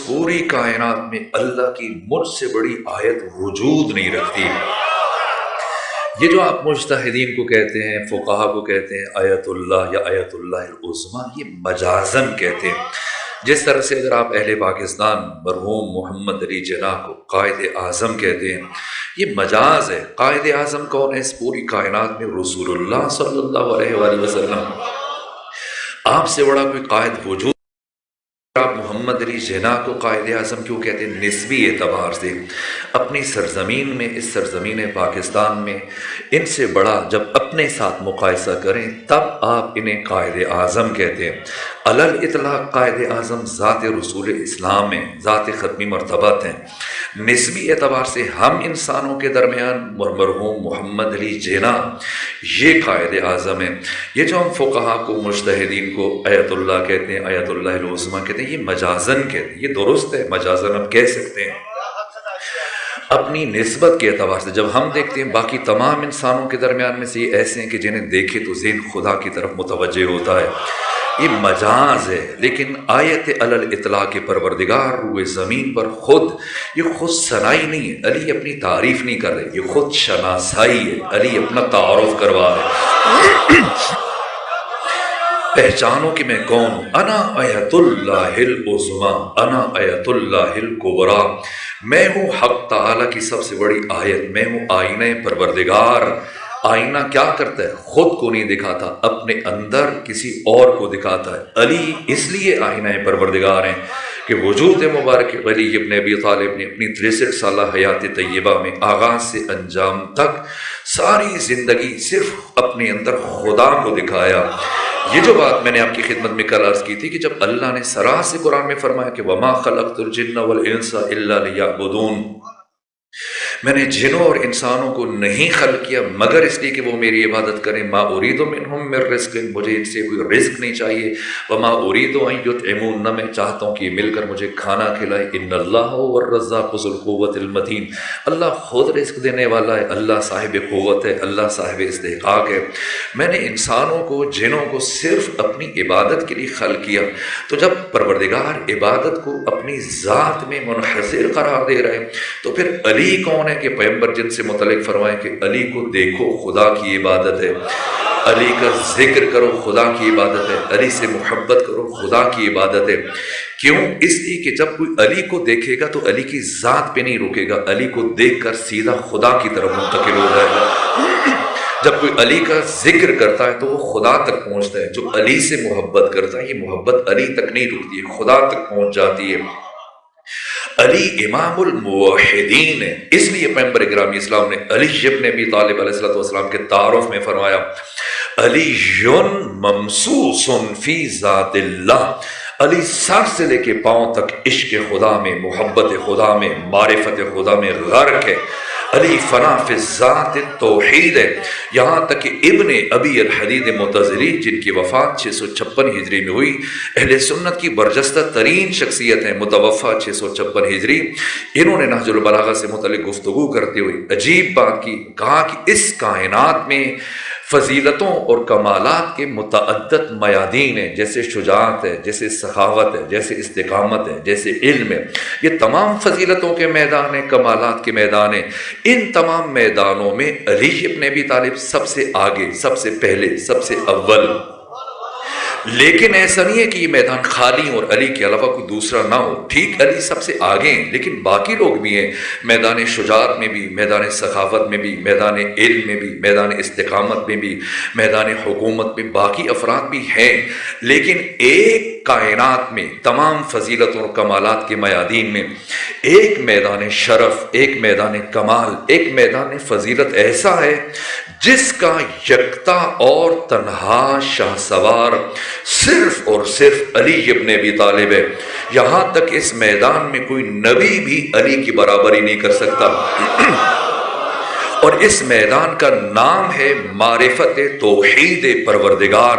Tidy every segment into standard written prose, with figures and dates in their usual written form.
پوری کائنات میں اللہ کی مجھ سے بڑی آیت وجود نہیں رکھتی۔ یہ جو آپ مجتہدین کو کہتے ہیں، فقہا کو کہتے ہیں آیت اللہ یا آیت اللہ العظمیٰ، یہ مجازن کہتے ہیں۔ جس طرح سے اگر آپ اہل پاکستان مرحوم محمد علی جناح کو قائد اعظم کہتے ہیں، یہ مجاز ہے۔ قائد اعظم کون ہے اس پوری کائنات میں؟ رسول اللہ صلی اللہ علیہ وآلہ وسلم۔ آپ سے بڑا کوئی قائد وجود؟ آپ محمد علی جناح کو قائد اعظم کیوں کہتے ہیں؟ نسبی اعتبار سے اپنی سرزمین میں، اس سرزمین پاکستان میں ان سے بڑا جب اپنے ساتھ مقایسہ کریں تب آپ انہیں قائد اعظم کہتے ہیں۔ علی الاطلاق قائد اعظم ذات رسول اسلام میں ذات ختمی مرتبت ہیں۔ نسبی اعتبار سے ہم انسانوں کے درمیان مرحوم محمد علی جناح یہ قائد اعظم ہیں۔ یہ جو ہم فقہا کو، مجتہدین کو آیت اللہ کہتے ہیں، آیت اللہ العظمیٰ کہتے ہیں، یہ مجازن کہتے ہیں۔ یہ درست ہے، مجازن ہم کہہ سکتے ہیں اپنی نسبت کے اعتبار سے۔ جب ہم دیکھتے ہیں باقی تمام انسانوں کے درمیان میں سے یہ ایسے ہیں کہ جنہیں دیکھے تو ذہن خدا کی طرف متوجہ ہوتا ہے، یہ مجاز ہے۔ لیکن آیت علی الاطلاق کے پروردگار روئے زمین پر یہ خود ثنائی نہیں ہے، علی اپنی تعریف نہیں کر رہے، یہ خود شناسائی ہے، علی اپنا تعارف کروا رہے۔ پہچانو کہ میں کون ہوں، انا آیت اللہ العظمیٰ، انا آیت اللہ الکبریٰ، میں ہوں حق تعالیٰ کی سب سے بڑی آیت، میں ہوں آئینہ پروردگار۔ آئینہ کیا کرتا ہے؟ خود کو نہیں دکھاتا، اپنے اندر کسی اور کو دکھاتا ہے۔ علی اس لیے آئینہ پروردگار ہیں کہ وجود مبارک علی ابن ابی طالب نے اپنی 63 سالہ حیات طیبہ میں آغاز سے انجام تک ساری زندگی صرف اپنے اندر خدا کو دکھایا۔ یہ جو بات میں نے آپ کی خدمت میں کل عرض کی تھی کہ جب اللہ نے سراح سے قرآن میں فرمایا کہ وَمَا خَلَقْتُ الْجِنَّ وَالْإِنسَ إِلَّا لِيَعْبُدُونَ، میں نے جنوں اور انسانوں کو نہیں خلق کیا مگر اس لیے کہ وہ میری عبادت کریں۔ ما اريد منهم من رزق، مجھے ان سے کوئی رزق نہیں چاہیے۔ وما اريد ان يطعمون، نہ میں چاہتا ہوں کہ یہ مل کر مجھے کھانا کھلائے۔ ان اللہ هو الرزاق ذو القوة المتین، اللہ خود رزق دینے والا ہے، اللہ صاحب قوت ہے، اللہ صاحب استحقاق ہے۔ میں نے انسانوں کو، جنوں کو صرف اپنی عبادت کے لیے خلق کیا۔ تو جب پروردگار عبادت کو اپنی ذات میں منحصر قرار دے رہے تو پھر علی کون ہے کہ پیغمبر جن سے متعلق فرمائے کہ علی کو دیکھو خدا کی عبادت ہے، علی کا ذکر کرو خدا کی عبادت ہے، علی سے محبت کرو خدا کی عبادت ہے۔ کیوں؟ اس لیے کہ جب کوئی علی کو دیکھے گا تو علی کی ذات پہ نہیں رکے گا، علی کو دیکھ کر سیدھا خدا کی طرف منتقل ہو جائے گا۔ جب کوئی علی کا ذکر کرتا ہے تو وہ خدا تک پہنچتا ہے۔ جو علی سے محبت کرتا ہے یہ محبت علی تک نہیں رکتی ہے، خدا تک پہنچ جاتی ہے۔ علی امام الموحدین ہے، اس لیے پیغمبر گرامی اسلام نے علی ابن ابی طالب علیہ السلام کے تعارف میں فرمایا علی ممسوس فی ذات اللہ، علی سر سے لے کے پاؤں تک عشق خدا میں، محبت خدا میں، معرفت خدا میں غرق ہے۔ علی فنا فی ذات توحید ہے، یہاں تک کہ ابن ابی الحدید معتزلی جن کی وفات 656 ہجری میں ہوئی، اہل سنت کی برجستہ ترین شخصیت ہیں، متوفہ 656 ہجری، انہوں نے نہج البلاغہ سے متعلق گفتگو کرتے ہوئے عجیب بات کی، کہا کہ اس کائنات میں فضیلتوں اور کمالات کے متعدد میادین ہیں، جیسے شجاعت ہے، جیسے سخاوت ہے، جیسے استقامت ہے، جیسے علم ہے، یہ تمام فضیلتوں کے میدان ہیں، کمالات کے میدان ہیں۔ ان تمام میدانوں میں علی ابن ابی طالب سب سے آگے، سب سے پہلے، سب سے اول۔ لیکن ایسا نہیں ہے کہ یہ میدان خالی اور علی کے علاوہ کوئی دوسرا نہ ہو۔ ٹھیک علی سب سے آگے ہیں لیکن باقی لوگ بھی ہیں، میدان شجاعت میں بھی، میدان سخاوت میں بھی، میدان علم میں بھی، میدان استقامت میں بھی، میدان حکومت میں باقی افراد بھی ہیں۔ لیکن ایک کائنات میں تمام فضیلتوں اور کمالات کے میادین میں ایک میدان شرف، ایک میدان کمال، ایک میدان فضیلت ایسا ہے جس کا یکتا اور تنہا شاہ سوار صرف اور صرف علی ابن ابی طالب ہے۔ یہاں تک اس میدان میں کوئی نبی بھی علی کی برابری نہیں کر سکتا۔ اور اس میدان کا نام ہے معرفت توحید پروردگار۔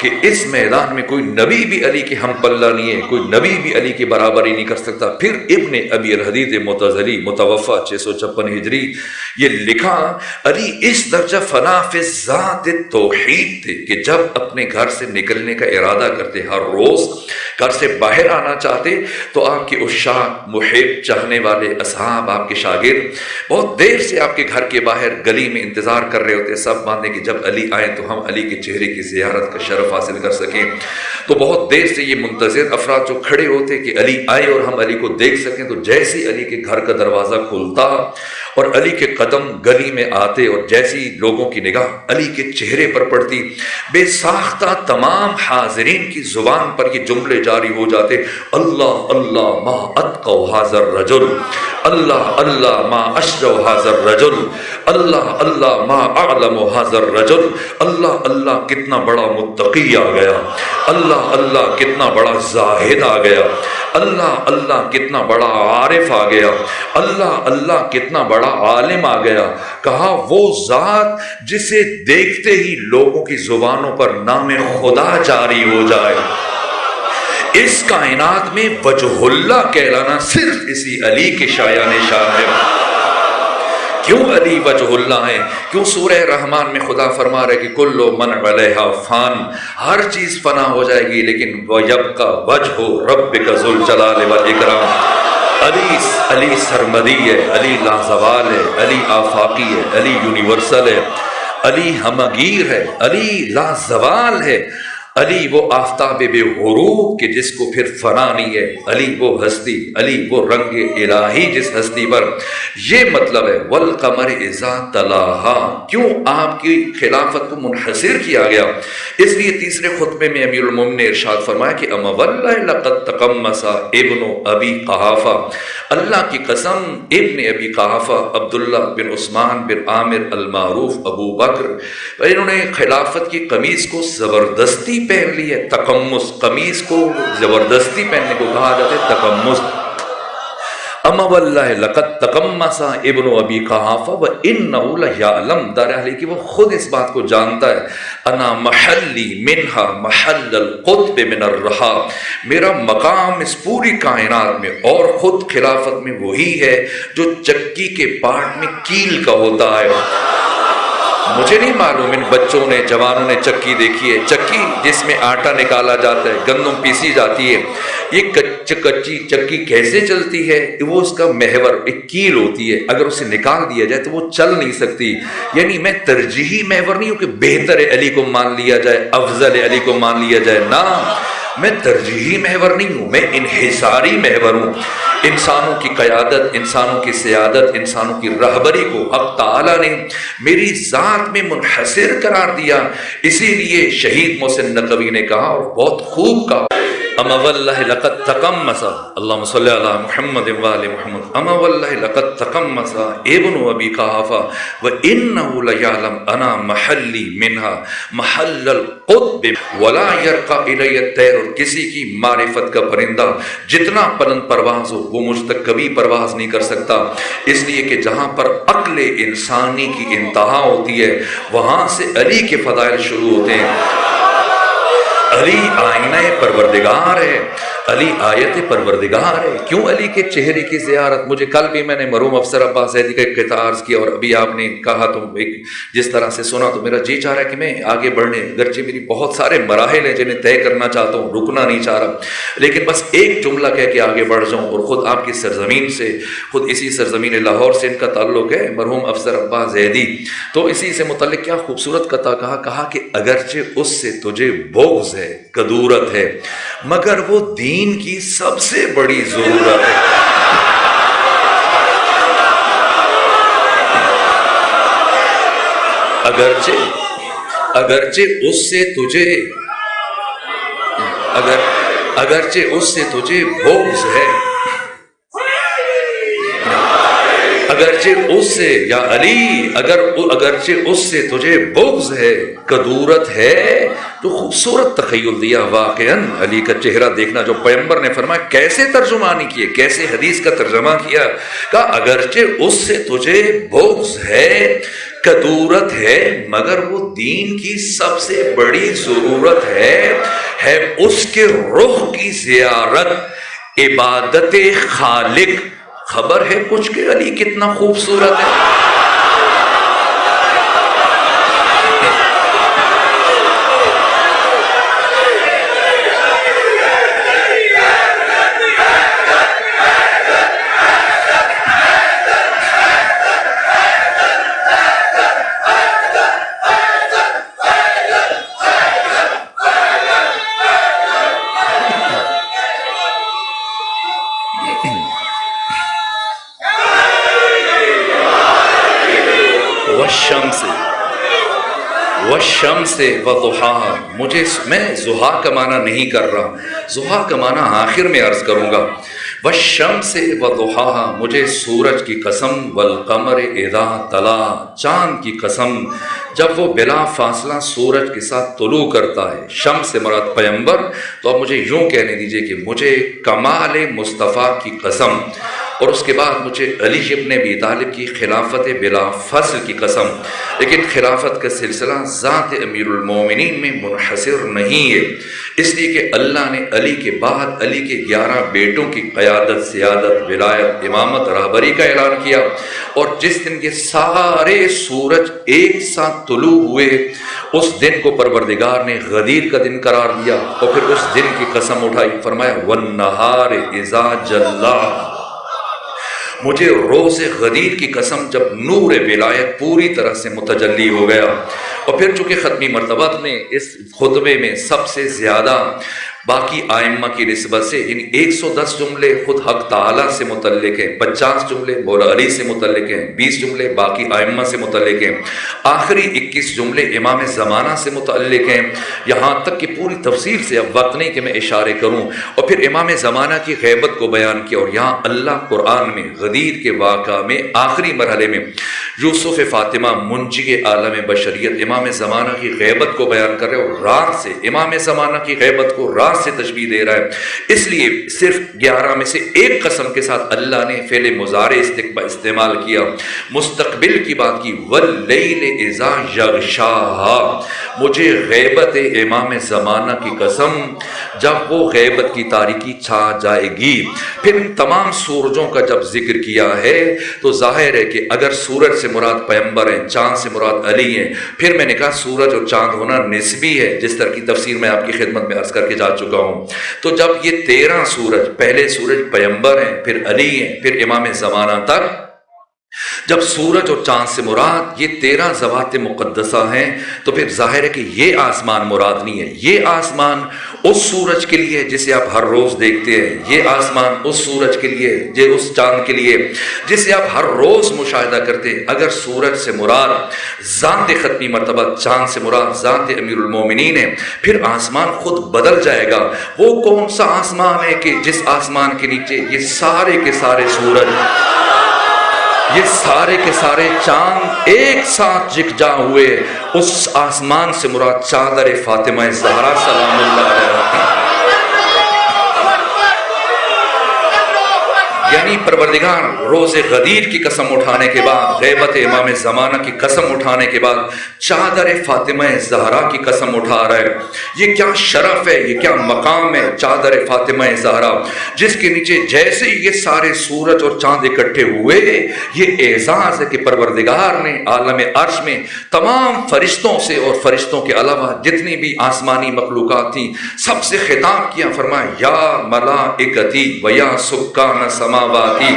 کہ اس میدان میں کوئی نبی بھی علی کے ہم پلہ نہیں ہے، کوئی نبی بھی علی کی برابری نہیں کر سکتا۔ پھر ابن ابی الحدیث معتزلی متوفی 656 ہجری یہ لکھا، علی اس درجہ فنا فی ذات توحید تھے کہ جب اپنے گھر سے نکلنے کا ارادہ کرتے، ہر روز گھر سے باہر آنا چاہتے، تو آپ کے عشاق، محب، چاہنے والے اصحاب، آپ کے شاگرد بہت دیر سے آپ کے گھر کے باہر گلی میں انتظار کر رہے ہوتے، سب مانتے کہ جب علی آئے تو ہم علی کے چہرے کی زیارت کا شرف حاصل کر سکیں۔ تو بہت دیر سے یہ منتظر افراد جو کھڑے ہوتے کہ علی آئے اور ہم علی کو دیکھ سکیں، تو جیسے علی کے گھر کا دروازہ کھلتا اور علی کے قدم گلی میں آتے اور جیسی لوگوں کی نگاہ علی کے چہرے پر پڑتی، بے ساختہ تمام حاضرین کی زبان پر یہ جملے جاری ہو جاتے، اللہ اللہ ما اتقوا ھذا الرجل، اللہ اللہ ما اشجع ھذا الرجل، اللہ اللہ ما اعلم ھذا الرجل، اللہ اللہ کتنا بڑا متقی آ گیا، اللہ اللہ کتنا بڑا زاہد آ گیا، اللہ اللہ کتنا بڑا عارف آ گیا، اللہ اللہ کتنا بڑا عالم آ گیا۔ کہا وہ ذات جسے دیکھتے ہی لوگوں کی زبانوں پر نام خدا جاری ہو جائے، اس کائنات میں وجہ اللہ کہلانا صرف اسی علی کے شایان شان ہے۔ کیوں علی وجہ اللہ ہے؟ کیوں سورہ رحمان میں خدا فرما رہے کہ کل من علیہا فان، ہر چیز فنا ہو جائے گی لیکن وَيَبْقَى وَجْهُ رَبِّكَ ذُو الْجَلَالِ وَالْإِكْرَامِ۔ علی سرمدی ہے، علی لازوال ہے، علی آفاقی ہے، علی یونیورسل ہے، علی ہمگیر ہے، علی لازوال ہے، علی وہ آفتاب بے غروب کہ جس کو پھر فنا نہیں ہے، علی وہ ہستی، علی وہ رنگ الہی جس ہستی پر، یہ مطلب ہے والقمر اذا تلاہا۔ کیوں آپ کی خلافت کو منحصر کیا گیا؟ اس لیے تیسرے خطبے میں امیر المومنین نے ارشاد فرمایا کہ اما واللہ لقد تقمص ابن ابی قحافہ، اللہ کی قسم ابن ابی قحافہ عبداللہ بن عثمان بن عامر المعروف ابو بکر، انہوں نے خلافت کی قمیص کو زبردستی پہن لی ہے۔ تقمص، قمیص کو زبردستی پہننے کو کہا جاتا ہے تقمص۔ اما واللہ لقد تقمص ابن ابی قحافہ وانہ لیعلم، دار اہلی کی وہ خود اس بات کو جانتا ہے، انا محلی منہا محل القطب من الرہا، میرا مقام اس پوری کائنات میں اور خود خلافت میں وہی ہے جو چکی کے پاٹ میں کیل کا ہوتا ہے۔ مجھے نہیں معلوم ان بچوں نے، جوانوں نے چکی دیکھی ہے، چکی جس میں آٹا نکالا جاتا ہے، گندم پیسی جاتی ہے، یہ کچی چکی کیسے چلتی ہے؟ وہ اس کا محور ایک کیل ہوتی ہے، اگر اسے نکال دیا جائے تو وہ چل نہیں سکتی۔ یعنی میں ترجیحی محور نہیں ہوں کہ بہتر علی کو مان لیا جائے، افضل علی کو مان لیا جائے، نہ، میں ترجیحی محور نہیں ہوں، میں انحصاری محور ہوں۔ انسانوں کی قیادت، انسانوں کی سیادت، انسانوں کی رہبری کو حق تعالیٰ نے میری ذات میں منحصر قرار دیا۔ اسی لیے شہید محسن نقوی نے کہا اور بہت خوب کہا، اما واللہ لقد تقمص، اللہم صلی علی محمد وآل محمد، اما واللہ لقد تقمص ابن ابی قحافہ وانہ لیعلم انا محلی منہا محل القطب ولا یرقى الی الطیر، اور کسی کی معرفت کا پرندہ جتنا بلند پرواز ہو وہ مجھ تک کبھی پرواز نہیں کر سکتا، اس لیے کہ جہاں پر عقل انسانی کی انتہا ہوتی ہے وہاں سے علی کے فضائل شروع ہوتے ہیں۔ علی آئینہ پروردگار ہے، علی آیت پروردگار ہے۔ کیوں علی کے چہرے کی زیارت؟ مجھے کل بھی میں نے مرحوم افسر عباس زیدی کا ایک قطعہ عرض کیا اور ابھی آپ نے کہا تو ایک جس طرح سے سنا تو میرا جی چاہ رہا ہے کہ میں آگے بڑھنے، اگرچہ میری بہت سارے مراحل ہیں جنہیں طے کرنا چاہتا ہوں، رکنا نہیں چاہ رہا، لیکن بس ایک جملہ کہہ کے آگے بڑھ جاؤں۔ اور خود آپ کی سرزمین سے، خود اسی سرزمین لاہور سے ان کا تعلق ہے، مرحوم افسر عباس زیدی، تو اسی سے متعلق کیا خوبصورت قطعہ کہا کہ اگرچہ اس سے تجھے بغض ہے، کدورت ہے، مگر وہ دین کی سب سے بڑی ضرورت ہے۔ اگرچہ اس سے تجھے بغض ہے، اگرچہ اس سے یا علی اگرچہ اس سے تجھے بغض ہے، کدورت ہے، تو خوبصورت تخیل دیا واقعاً علی کا چہرہ دیکھنا، جو پیغمبر نے فرمایا کیسے ترجمانی کیے، کیسے حدیث کا ترجمہ کیا، کہا اگرچہ اس سے تجھے بغض ہے، کدورت ہے مگر وہ دین کی سب سے بڑی ضرورت ہے اس کے رخ کی زیارت، عبادت خالق۔ خبر ہے کچھ کہ علی کتنا خوبصورت ہے؟ والشمس وضحاها، میں ضحا کا معنی نہیں کر رہا، ضحا کا معنی آخر میں عرض کروں گا۔ والشمس وضحاها، مجھے سورج کی قسم، والقمر اذا طلع، چاند کی قسم جب وہ بلا فاصلہ سورج کے ساتھ طلوع کرتا ہے۔ شمس سے مراد پیغمبر، تو اب مجھے یوں کہنے دیجئے کہ مجھے کمال مصطفیٰ کی قسم، اور اس کے بعد مجھے علی ابن ابی طالب کی خلافت بلا فصل کی قسم۔ لیکن خلافت کا سلسلہ ذات امیر المومنین میں منحصر نہیں ہے، اس لیے کہ اللہ نے علی کے بعد علی کے 11 بیٹوں کی قیادت، سیادت، ولایت، امامت، رہبری کا اعلان کیا، اور جس دن یہ سارے سورج ایک ساتھ طلوع ہوئے، اس دن کو پروردگار نے غدیر کا دن قرار دیا، اور پھر اس دن کی قسم اٹھائی، فرمایا والنہار اذا جلا، مجھے روز غدیر کی قسم جب نور ولایت پوری طرح سے متجلی ہو گیا۔ اور پھر چونکہ ختمی مرتبہ نے اس خطبے میں سب سے زیادہ باقی آئمہ کی نسبت سے، یعنی 110 جملے خود حق تعالیٰ سے متعلق ہیں، 50 جملے مولا علی سے متعلق ہیں، 20 جملے باقی آئمہ سے متعلق ہیں، آخری 21 جملے امام زمانہ سے متعلق ہیں، یہاں تک کہ پوری تفصیل سے اب وقت نہیں کہ میں اشارے کروں۔ اور پھر امام زمانہ کی غیبت کو بیان کیا، اور یہاں اللہ قرآن میں غدیر کے واقعہ میں آخری مرحلے میں یوسف فاطمہ منجی عالم بشریت امام زمانہ کی غیبت کو بیان کر رہے، اور رات سے امام زمانہ کی غیبت کو رات سے تشبیہ دے رہا ہے۔ اس لیے صرف 11 میں سے ایک قسم کے ساتھ اللہ نے فعل مضارع استعمال کیا، مستقبل کی بات کی، واللیل اذا یغشاها، مجھے غیبت امام زمانہ کی قسم جب وہ غیبت کی تاریکی چھا جائے گی۔ پھر تمام سورجوں کا جب ذکر کیا ہے تو ظاہر ہے کہ اگر سورج سے مراد پیغمبر ہیں، چاند سے مراد علی ہیں، پھر میں نے کہا سورج اور چاند ہونا نسبی ہے، جس طرح کی تفسیر میں آپ کی خدمت میں عرض کر کے جا چکا ہوں۔ تو جب یہ 13 سورج، پہلے سورج پیغمبر ہیں، پھر علی ہیں، پھر امام زمانہ تک، جب سورج اور چاند سے مراد یہ 13 ذوات مقدسہ ہیں، تو پھر ظاہر ہے کہ یہ آسمان مراد نہیں ہے۔ یہ آسمان اس سورج کے لیے جسے آپ ہر روز دیکھتے ہیں، یہ آسمان اس سورج کے لیے، یہ اس چاند کے لیے جسے آپ ہر روز مشاہدہ کرتے ہیں۔ اگر سورج سے مراد ذات ختمی مرتبہ، چاند سے مراد ذات امیر المومنین ہے، پھر آسمان خود بدل جائے گا۔ وہ کون سا آسمان ہے کہ جس آسمان کے نیچے یہ سارے کے سارے سورج، یہ سارے کے سارے چاند ایک ساتھ یکجا ہوئے؟ اس آسمان سے مراد چادر فاطمہ زہرا سلام اللہ علیہا، یعنی پروردگار روز غدیر کی قسم اٹھانے کے بعد، غیبت امام زمانہ کی قسم اٹھانے کے بعد، چادر فاطمہ زہرا کی قسم اٹھا رہا ہے۔ یہ کیا شرف ہے، یہ کیا مقام ہے، چادر فاطمہ زہرا، جس کے نیچے جیسے یہ سارے سورج اور چاند اکٹھے ہوئے، یہ اعزاز ہے کہ پروردگار نے عالم عرش میں تمام فرشتوں سے اور فرشتوں کے علاوہ جتنی بھی آسمانی مخلوقات تھیں سب سے خطاب کیا، فرمایا یا ملائکتی و یا سکان سماواتی،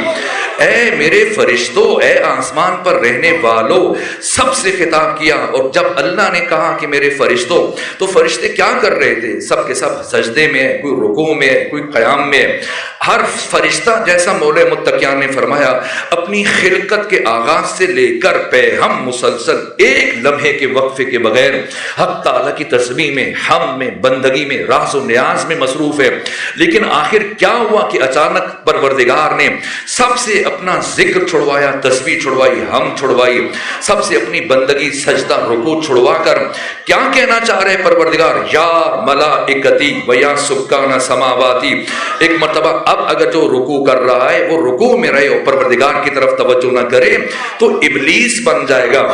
اے میرے فرشتوں، اے آسمان پر رہنے والوں، سب سے خطاب کیا۔ اور جب اللہ نے کہا کہ میرے فرشتوں، تو فرشتے کیا کر رہے تھے؟ سب کے سب سجدے میں ہے، کوئی رکوع میں ہے، کوئی قیام میں ہے۔ ہر فرشتہ جیسا مولا متقیان نے فرمایا اپنی خلقت کے آغاز سے لے کر ہم مسلسل ایک لمحے کے وقفے کے بغیر حق تعالیٰ کی تسبیح میں، حمد میں، بندگی میں، راز و نیاز میں مصروف ہے۔ لیکن آخر کیا ہوا کہ اچانک پروردگار نے سب سے اپنا ذکر چھڑوایا، تسبیح چھڑوائی، ہم چھڑوائی، سب سے اپنی بندگی سجدہ رکوع چھڑوا کر کیا کہنا چاہ رہے پروردگار؟ یا ملائکتی و یا سکان سماواتی. ایک مرتبہ اب اگر جو رکوع کر رہا ہے وہ رکوع میں رہے اور پروردگار کی طرف توجہ نہ کرے تو ابلیس بن جائے گا،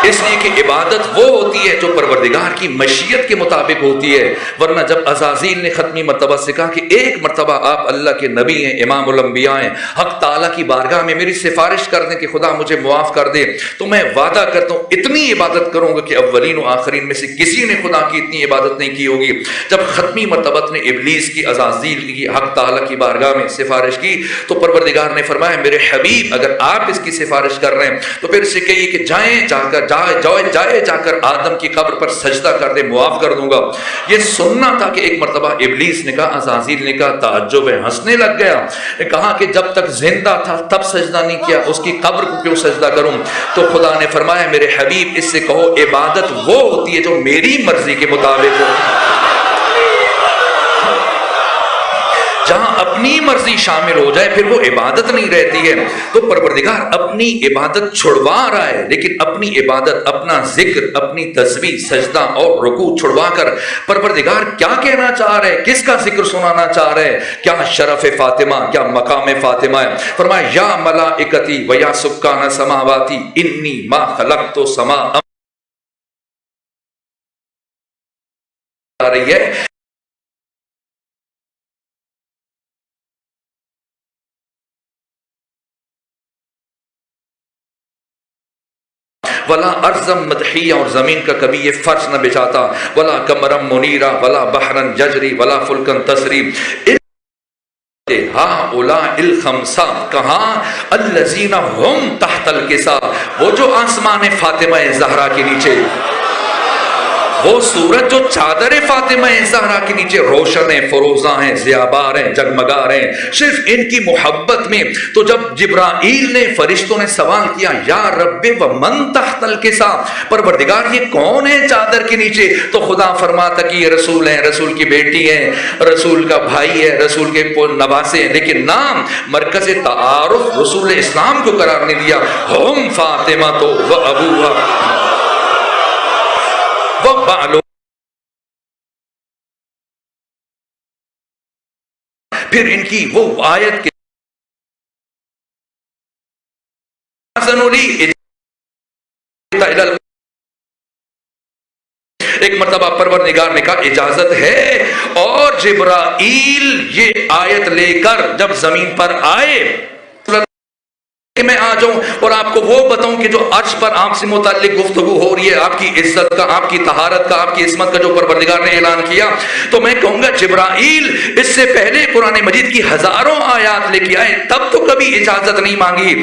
اس لیے کہ عبادت وہ ہوتی ہے جو پروردگار کی مشیت کے مطابق ہوتی ہے. ورنہ جب عزازیل نے ختمی مرتبہ سے کہا کہ ایک مرتبہ آپ اللہ کے نبی ہیں، امام الانبیاء ہیں، حق تعالیٰ کی بارگاہ میں میری سفارش کر دیں کہ خدا مجھے معاف کر دے، تو میں وعدہ کرتا ہوں اتنی عبادت کروں گا کہ اولین و آخرین میں سے کسی نے خدا کی اتنی عبادت نہیں کی ہوگی. جب ختمی مرتبہ نے ابلیس کی، عزازیل کی حق تعالیٰ کی بارگاہ میں سفارش کی تو پروردگار نے فرمایا میرے حبیب اگر آپ اس کی سفارش کر رہے ہیں تو پھر سے کہیے کہ جائے جا کر آدم کی قبر پر سجدہ کر دے، معاف کر دوں گا. یہ سننا تھا کہ ایک مرتبہ ابلیس نے کہا، عزازیل نے کہا، تعجب ہے، ہنسنے لگ گیا، نے کہا کہ جب تک زندہ تھا تب سجدہ نہیں کیا، اس کی قبر کو کیوں سجدہ کروں؟ تو خدا نے فرمایا میرے حبیب اس سے کہو عبادت وہ ہوتی ہے جو میری مرضی کے مطابق ہو. جہاں اپنی مرضی شامل ہو جائے پھر وہ عبادت نہیں رہتی ہے. تو پروردگار اپنی عبادت چھڑوا رہا ہے، لیکن اپنی عبادت، اپنا ذکر، اپنی تسبیح، سجدہ اور رکوع چھڑوا کر پروردگار کیا کہنا چاہ رہے ہیں، کس کا ذکر سنانا چاہ رہے ہیں؟ کیا شرف فاطمہ، کیا مقام فاطمہ ہے. فرمایا یا ملائکتی و یا سکان سماواتی انی ما خلقت سما آ رہی ہے. ولا ارضم مدحیہ، اور زمین کا کبھی یہ فرش نہ بچھاتا، ولا قمرم منیرا ولا بحرن ججری ولا فلکن تسری ہؤلاء الخمسہ. کہاں؟ الذین ہم تحت الکسا، وہ جو آسمان فاطمہ زہرا کے نیچے، وہ سورج جو چادر فاطمہ زہرا کے نیچے روشن ہیں، فروزاں ہیں، ضیابار ہیں، جگمگا رہے ہیں صرف ان کی محبت میں. تو جب جبرائیل نے، فرشتوں نے سوال کیا یا رب ومن تحت الکسا، پروردگار یہ کون ہے چادر کے نیچے؟ تو خدا فرماتا کہ یہ رسول ہیں، رسول کی بیٹی ہیں، رسول کا بھائی ہے، رسول کے نواسے ہیں، لیکن نام مرکز تعارف رسول اسلام کو قرار نہیں دیا. ہم فاطمہ تو و ابوہا وبعلو. پھر ان کی وہ آیت کے ایک مرتبہ پروردگار نے کہا اجازت ہے، اور جبرائیل یہ آیت لے کر جب زمین پر آئے کہ میں آ جاؤں اور آپ کو وہ بتاؤں کہ جو عرش پر آپ سے متعلق گفتگو ہو رہی ہے، آپ کی عزت کا، آپ کی طہارت کا، آپ کی عصمت کا جو پروردگار نے اعلان کیا، تو میں کہوں گا جبرائیل اس سے پہلے قرآن مجید کی ہزاروں آیات لے کے آئے، تب تو کبھی اجازت نہیں مانگی،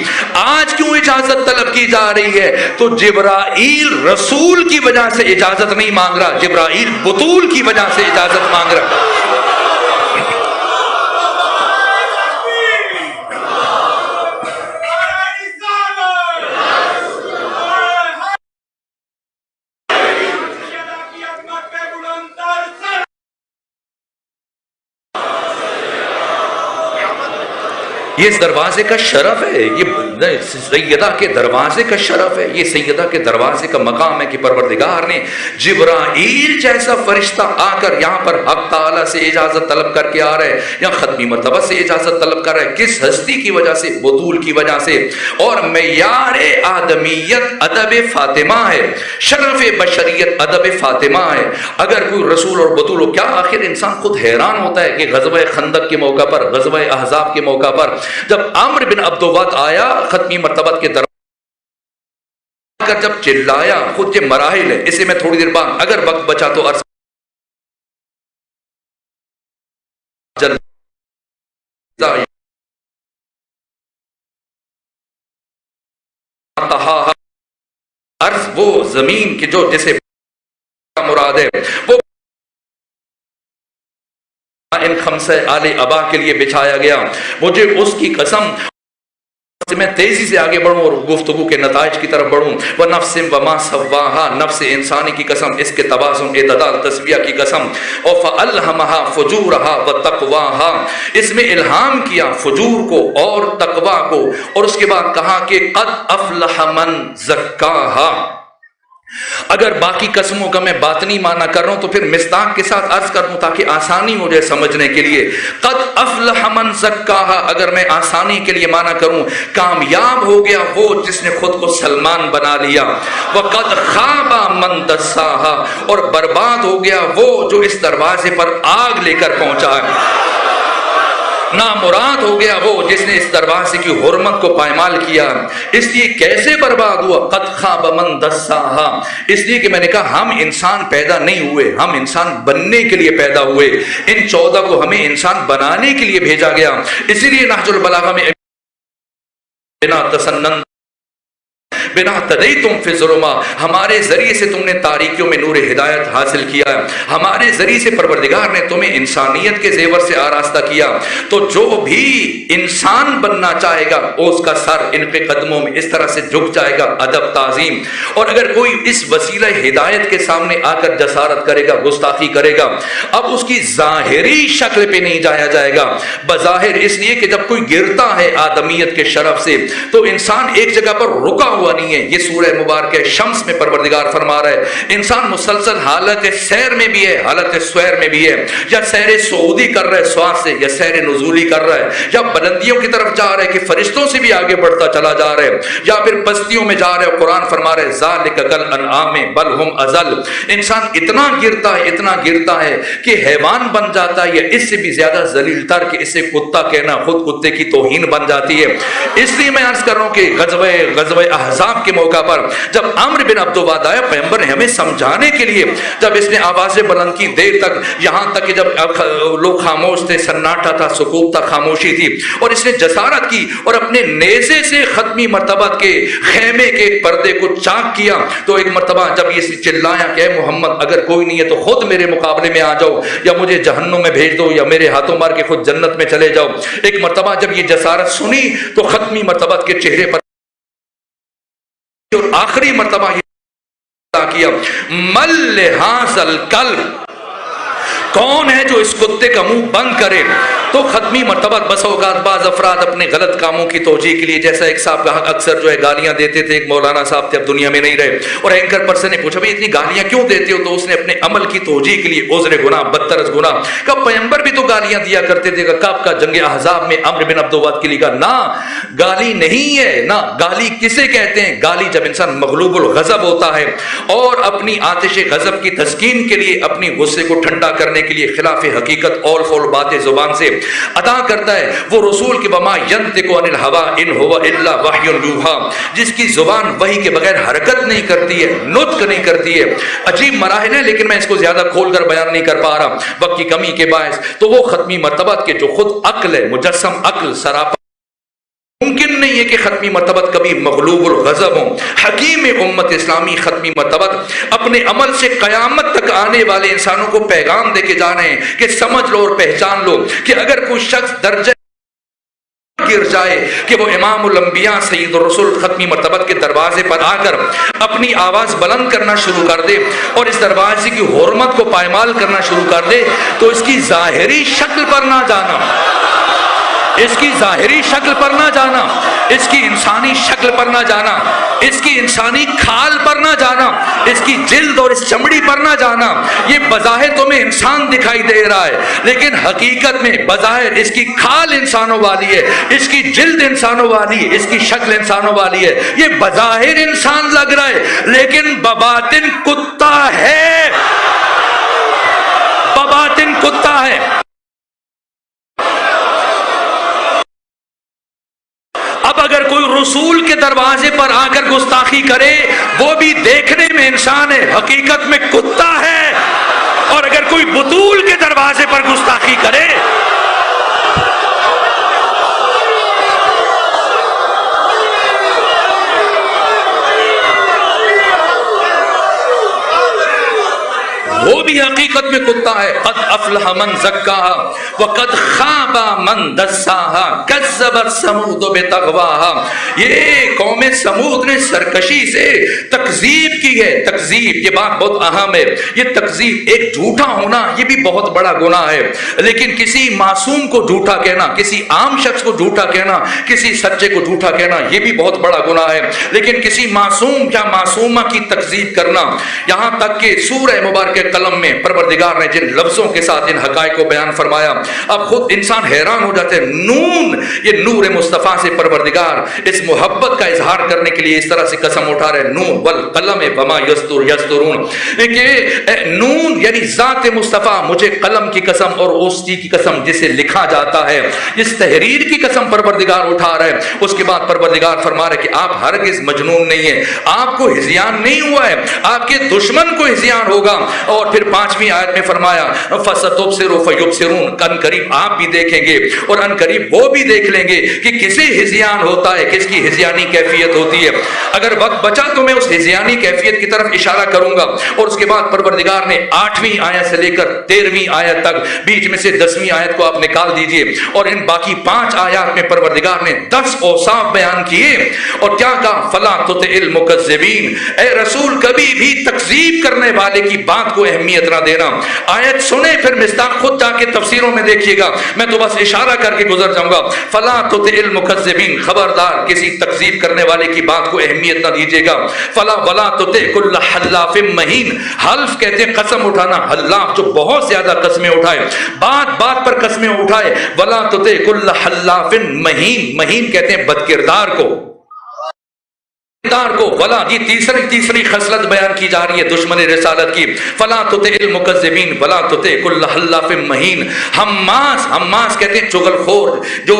آج کیوں اجازت طلب کی جا رہی ہے؟ تو جبرائیل رسول کی وجہ سے اجازت نہیں مانگ رہا، جبرائیل بطول کی وجہ سے اجازت مانگ رہا. یہ اس دروازے کا شرف ہے، یہ سیدہ کے دروازے کا شرف ہے، یہ سیدہ کے دروازے کا مقام ہے کہ پروردگار نے جبرائیل جیسا فرشتہ آ کر یہاں پر حق تعالیٰ سے اجازت طلب کر کے آ رہے ہیں، یا ختمی مرتبہ سے اجازت طلب کر رہے ہیں. کس ہستی کی وجہ سے؟ بطول کی وجہ سے. اور معیار آدمیت ادب فاطمہ ہے، شرف بشریت ادب فاطمہ ہے. اگر کوئی رسول اور بطول ہو، کیا آخر انسان خود حیران ہوتا ہے کہ غزوہ خندق کے موقع پر، غزوہ احزاب کے موقع پر جب عمرو بن عبد الود آیا ختمی مرتبہ کے جب چلایا، خود یہ مراحل ہے، اسے میں تھوڑی دیر بعد اگر وقت بچا تو عرض وہ زمین کی جو جسے مراد ہے وہ ان خمسہ آل ابا کے لیے بچھایا گیا. مجھے اس کی قسم میں تیزی سے آگے بڑھوں اور گفتگو کے نتائج کی طرف بڑھوں. وَنَفْسٍ وَمَا سَوَّاهَا، نفس انسانی کی قسم، اس کے توازن، اعتدال، تسویہ کی قسم. اور فَأَلْهَمَهَا فُجُورَهَا وَتَقْوَاهَا، اس میں الہام کیا فجور کو اور تقوی کو. اور اس کے بعد کہا کہ قَدْ أَفْلَحَ مَنْ زَكَّاهَا. اگر باقی قسموں کا میں باطنی معنی کر رہا ہوں تو پھر مصداق کے ساتھ عرض کر دوں تاکہ آسانی ہو جائے سمجھنے کے لیے. قد افلح من زکاہا، اگر میں آسانی کے لیے معنی کروں، کامیاب ہو گیا وہ جس نے خود کو سلمان بنا لیا. وقد خاب من دساہا، اور برباد ہو گیا وہ جو اس دروازے پر آگ لے کر پہنچا ہے. نامراد ہو گیا وہ جس نے اس دروازے کی حرمت کو پائمال کیا. اس لیے کیسے برباد ہوا؟ قد خاب من دساہا، اس لیے کہ میں نے کہا ہم انسان پیدا نہیں ہوئے، ہم انسان بننے کے لیے پیدا ہوئے. ان 14 کو ہمیں انسان بنانے کے لیے بھیجا گیا. اسی لیے نہج البلاغہ میں بنا تسنن بنا تدیتم فی الظلمات، ہمارے ذریعے سے تم نے تاریکیوں میں نور ہدایت حاصل کیا ہے. ہمارے ذریعے سے پروردگار نے تمہیں انسانیت کے زیور سے آراستہ کیا. تو جو بھی انسان بننا چاہے گا اس کا سر ان کے قدموں میں اس طرح سے جھک جائے گا، ادب تعظیم. اور اگر کوئی اس وسیلہ ہدایت کے سامنے آ کر جسارت کرے گا، گستاخی کرے گا، اب اس کی ظاہری شکل پہ نہیں جایا جائے گا بظاہر. اس لیے کہ جب کوئی گرتا ہے آدمیت کے شرف سے تو انسان ایک جگہ پر رکا ہوا نہیں ہے. یہ سورہ مبارکہ شمس میں پروردگار فرما رہا ہے انسان مسلسل حالت سیر میں بھی ہے، حالت سویر میں بھی ہے، یا سیر صعودی کر رہا ہے سواس سے، یا سیر نزولی کر رہا ہے، یا بلندیوں کی طرف جا رہا ہے کہ فرشتوں سے بھی آگے بڑھتا چلا جا رہا ہے، یا پھر پستیوں میں جا رہا ہے. قرآن فرما رہا ہے ذالک کالانعام بل ہم اضل. انسان اتنا گرتا ہے، اتنا گرتا ہے کہ حیوان بن جاتا ہے، یا اس سے بھی زیادہ ذلیل تر کہ اسے کتا کہنا خود کتے کی توہین بن جاتی ہے. اس لیے میں عرض کر رہا ہوں کہ غزوہ احزاب کے موقع پر جب عمرو بن عبد الواد آیا، پیغمبر نے ہمیں سمجھانے کے لیے جب اس نے آوازیں بلند کی دیر تک، یہاں تک کہ جب لوگ خاموش تھے، سناٹا تھا، سکوت تھا، خاموشی تھی، اور اس نے جسارت کی اور اپنے نیزے سے ختمی مرتبہ کے خیمے کے پردے کو چاک کیا. تو ایک مرتبہ جب یہ چلایا کہ اے محمد اگر کوئی نہیں ہے تو خود میرے مقابلے میں آ جاؤ، یا مجھے جہنم میں بھیج دو، یا میرے ہاتھوں مار کے خود جنت میں چلے جاؤ. ایک مرتبہ جب یہ جسارت سنی تو ختمی مرتبہ کے چہرے پر، اور آخری مرتبہ یہ کیا مل لہٰذا الکلب، کون ہے جو اس کتے کا منہ بند کرے. تو ختمی مرتبہ بس اوقات بعض افراد اپنے غلط کاموں کی توجیہ کے لیے، جیسا ایک صاحب کہا اکثر جو ہے گالیاں دیتے تھے، ایک مولانا صاحب تھے اب دنیا میں نہیں رہے، اور اینکر پرسن نے پوچھا بھئی اتنی گالیاں کیوں دیتے ہو؟ تو اس نے اپنے عمل کی توجیہ کے لیے عذر گناہ بدتر از گناہ کہ پیغمبر بھی تو گالیاں دیا کرتے تھے. کب کا جنگ احزاب میں عمرو بن عبد الواد کے لیے کہا نہ گالی نہیں ہے. نہ گالی کسے کہتے ہیں؟ گالی جب انسان مغلوب الغضب ہوتا ہے اور اپنی آتش غضب کی تسکین کے لیے، اپنی غصے کو ٹھنڈا کرنے کے لیے خلاف حقیقت اول فول باتیں زبان سے ادا کرتا ہے. وہ رسول کے وما ینطق عن الهوى ان هو الا وحی یوحى، جس کی زبان وحی کے بغیر حرکت نہیں کرتی ہے، نطق نہیں کرتی ہے. عجیب مراحل ہیں لیکن میں اس کو زیادہ کھول کر بیان نہیں کر پا رہا وقت کی کمی کے باعث. تو وہ ختمی مرتبہ کے جو خود عقل ہے، مجسم عقل سراپا، ممکن نہیں ہے کہ ختمی مرتبت کبھی مغلوب الغضب ہوں. حکیم امت اسلامی ختمی مرتبت اپنے عمل سے قیامت تک آنے والے انسانوں کو پیغام دے کے جا رہے ہیں کہ سمجھ لو اور پہچان لو کہ اگر کوئی شخص درجہ گر جائے کہ وہ امام الانبیاء سید الرسول ختمی مرتبت کے دروازے پر آ کر اپنی آواز بلند کرنا شروع کر دے اور اس دروازے کی حرمت کو پائمال کرنا شروع کر دے، تو اس کی ظاہری شکل پر نہ جانا، اس کی ظاہری شکل پر نہ جانا، اس کی انسانی شکل پر نہ جانا، اس کی انسانی کھال پر نہ جانا، اس کی جلد اور اس چمڑی پر نہ جانا. یہ بظاہر تمہیں انسان دکھائی دے رہا ہے لیکن حقیقت میں بظاہر اس کی کھال انسانوں والی ہے، اس کی جلد انسانوں والی ہے، اس کی شکل انسانوں والی ہے. یہ بظاہر انسان لگ رہا ہے لیکن بباطن کتا ہے، بباطن کتا ہے. اب اگر کوئی رسول کے دروازے پر آ کر گستاخی کرے وہ بھی دیکھنے میں انسان ہے، حقیقت میں کتا ہے. اور اگر کوئی بطول کے دروازے پر گستاخی کرے، وہ بھی حقیقت میں کتا ہے. قد افلح من زکاہا وقد خاب من دساہا کذبت ثمود بتغواہا. یہ قوم سمود نے سرکشی سے تکذیب کی ہے. تکذیب یہ بات بہت اہم ہے. یہ تکذیب ایک جھوٹا ہونا یہ بھی بہت بڑا گناہ ہے، لیکن کسی معصوم کو جھوٹا کہنا، کسی عام شخص کو جھوٹا کہنا، کسی سچے کو جھوٹا کہنا یہ بھی بہت بڑا گناہ ہے. لیکن کسی معصوم یا معصومہ کی تکذیب کرنا، یہاں تک کہ سورہ مبارکہ قلم میں پروردگار نے جن لفظوں کے ساتھ ان حقائق کو بیان فرمایا، اب خود انسان حیران ہو جاتے ہیں. نون، یہ نور مصطفیٰ سے پروردگار اس محبت کا اظہار کرنے کے لیے اس طرح سے قسم اٹھا رہے. نون والقلم وما یسطرون، کہ نون یعنی ذات مصطفیٰ، مجھے قلم کی قسم اور اس چیز کی قسم جسے لکھا جاتا ہے، اس تحریر کی قسم پروردگار اٹھا رہے. اس کے بعد پروردگار فرما رہے کہ آپ ہرگز مجنون نہیں ہیں، آپ کو ہذیان نہیں ہوا ہے، آپ کے دشمن کو ہذیان ہوگا. اور پھر 5ویں آیت میں فرمایا فَسَتُبْصِرُ فَيُبْصِرُونَ، ان قریب آپ بھی دیکھیں گے اور ان قریب وہ بھی دیکھ لیں گے کہ کسے ہذیان ہوتا ہے، کس کی ہذیانی کیفیت ہوتی ہے. اگر وقت بچا تو میں اس ہذیانی کیفیت کی طرف اشارہ کروں گا. اور اس کے بعد پروردگار نے 8ویں آیت سے لے کر 13ویں آیت تک، بیچ میں سے 10ویں آیت کو آپ نکال دیجئے، اور ان باقی 5 آیات میں پروردگار نے 10 اوصاف بیان کیے. اور کیا کہا؟ فَلَا تُطِعِ الْمُكَذِّبِينَ، اے رسول کبھی بھی تکذیب کرنے والے کی بات کو اہمیت نہ دینا. آیت سنیں پھر مصداق خود جا کے تفسیروں میں دیکھیے گا، میں تو بس اشارہ کر کے گزر جاؤں گا. فَلَا تُطِعِ الْمُكَذِّبِينَ، خبردار کسی تکذیب کرنے والے کی بات کو اہمیت نہ دیجیے گا. وَلَا تُطِعْ كُلَّ حَلَّافٍ مَّهِينٍ، حلف کہتے ہیں قسم اٹھانا، حلاف جو بہت زیادہ قسمیں اٹھائے، بات بات پر قسمیں اٹھائے. وَلَا تُطِعْ كُلَّ حَلَّافٍ مَّهِينٍ، مہین کہتے ہیں بدکردار کو، کو ولا، یہ تیسری خصلت بیان کی جا رہی ہے دشمن رسالت کی. فلا تطع المکذبین ولا تطع کل حلاف مہین. حماس کہتے ہیں چغل خور، جو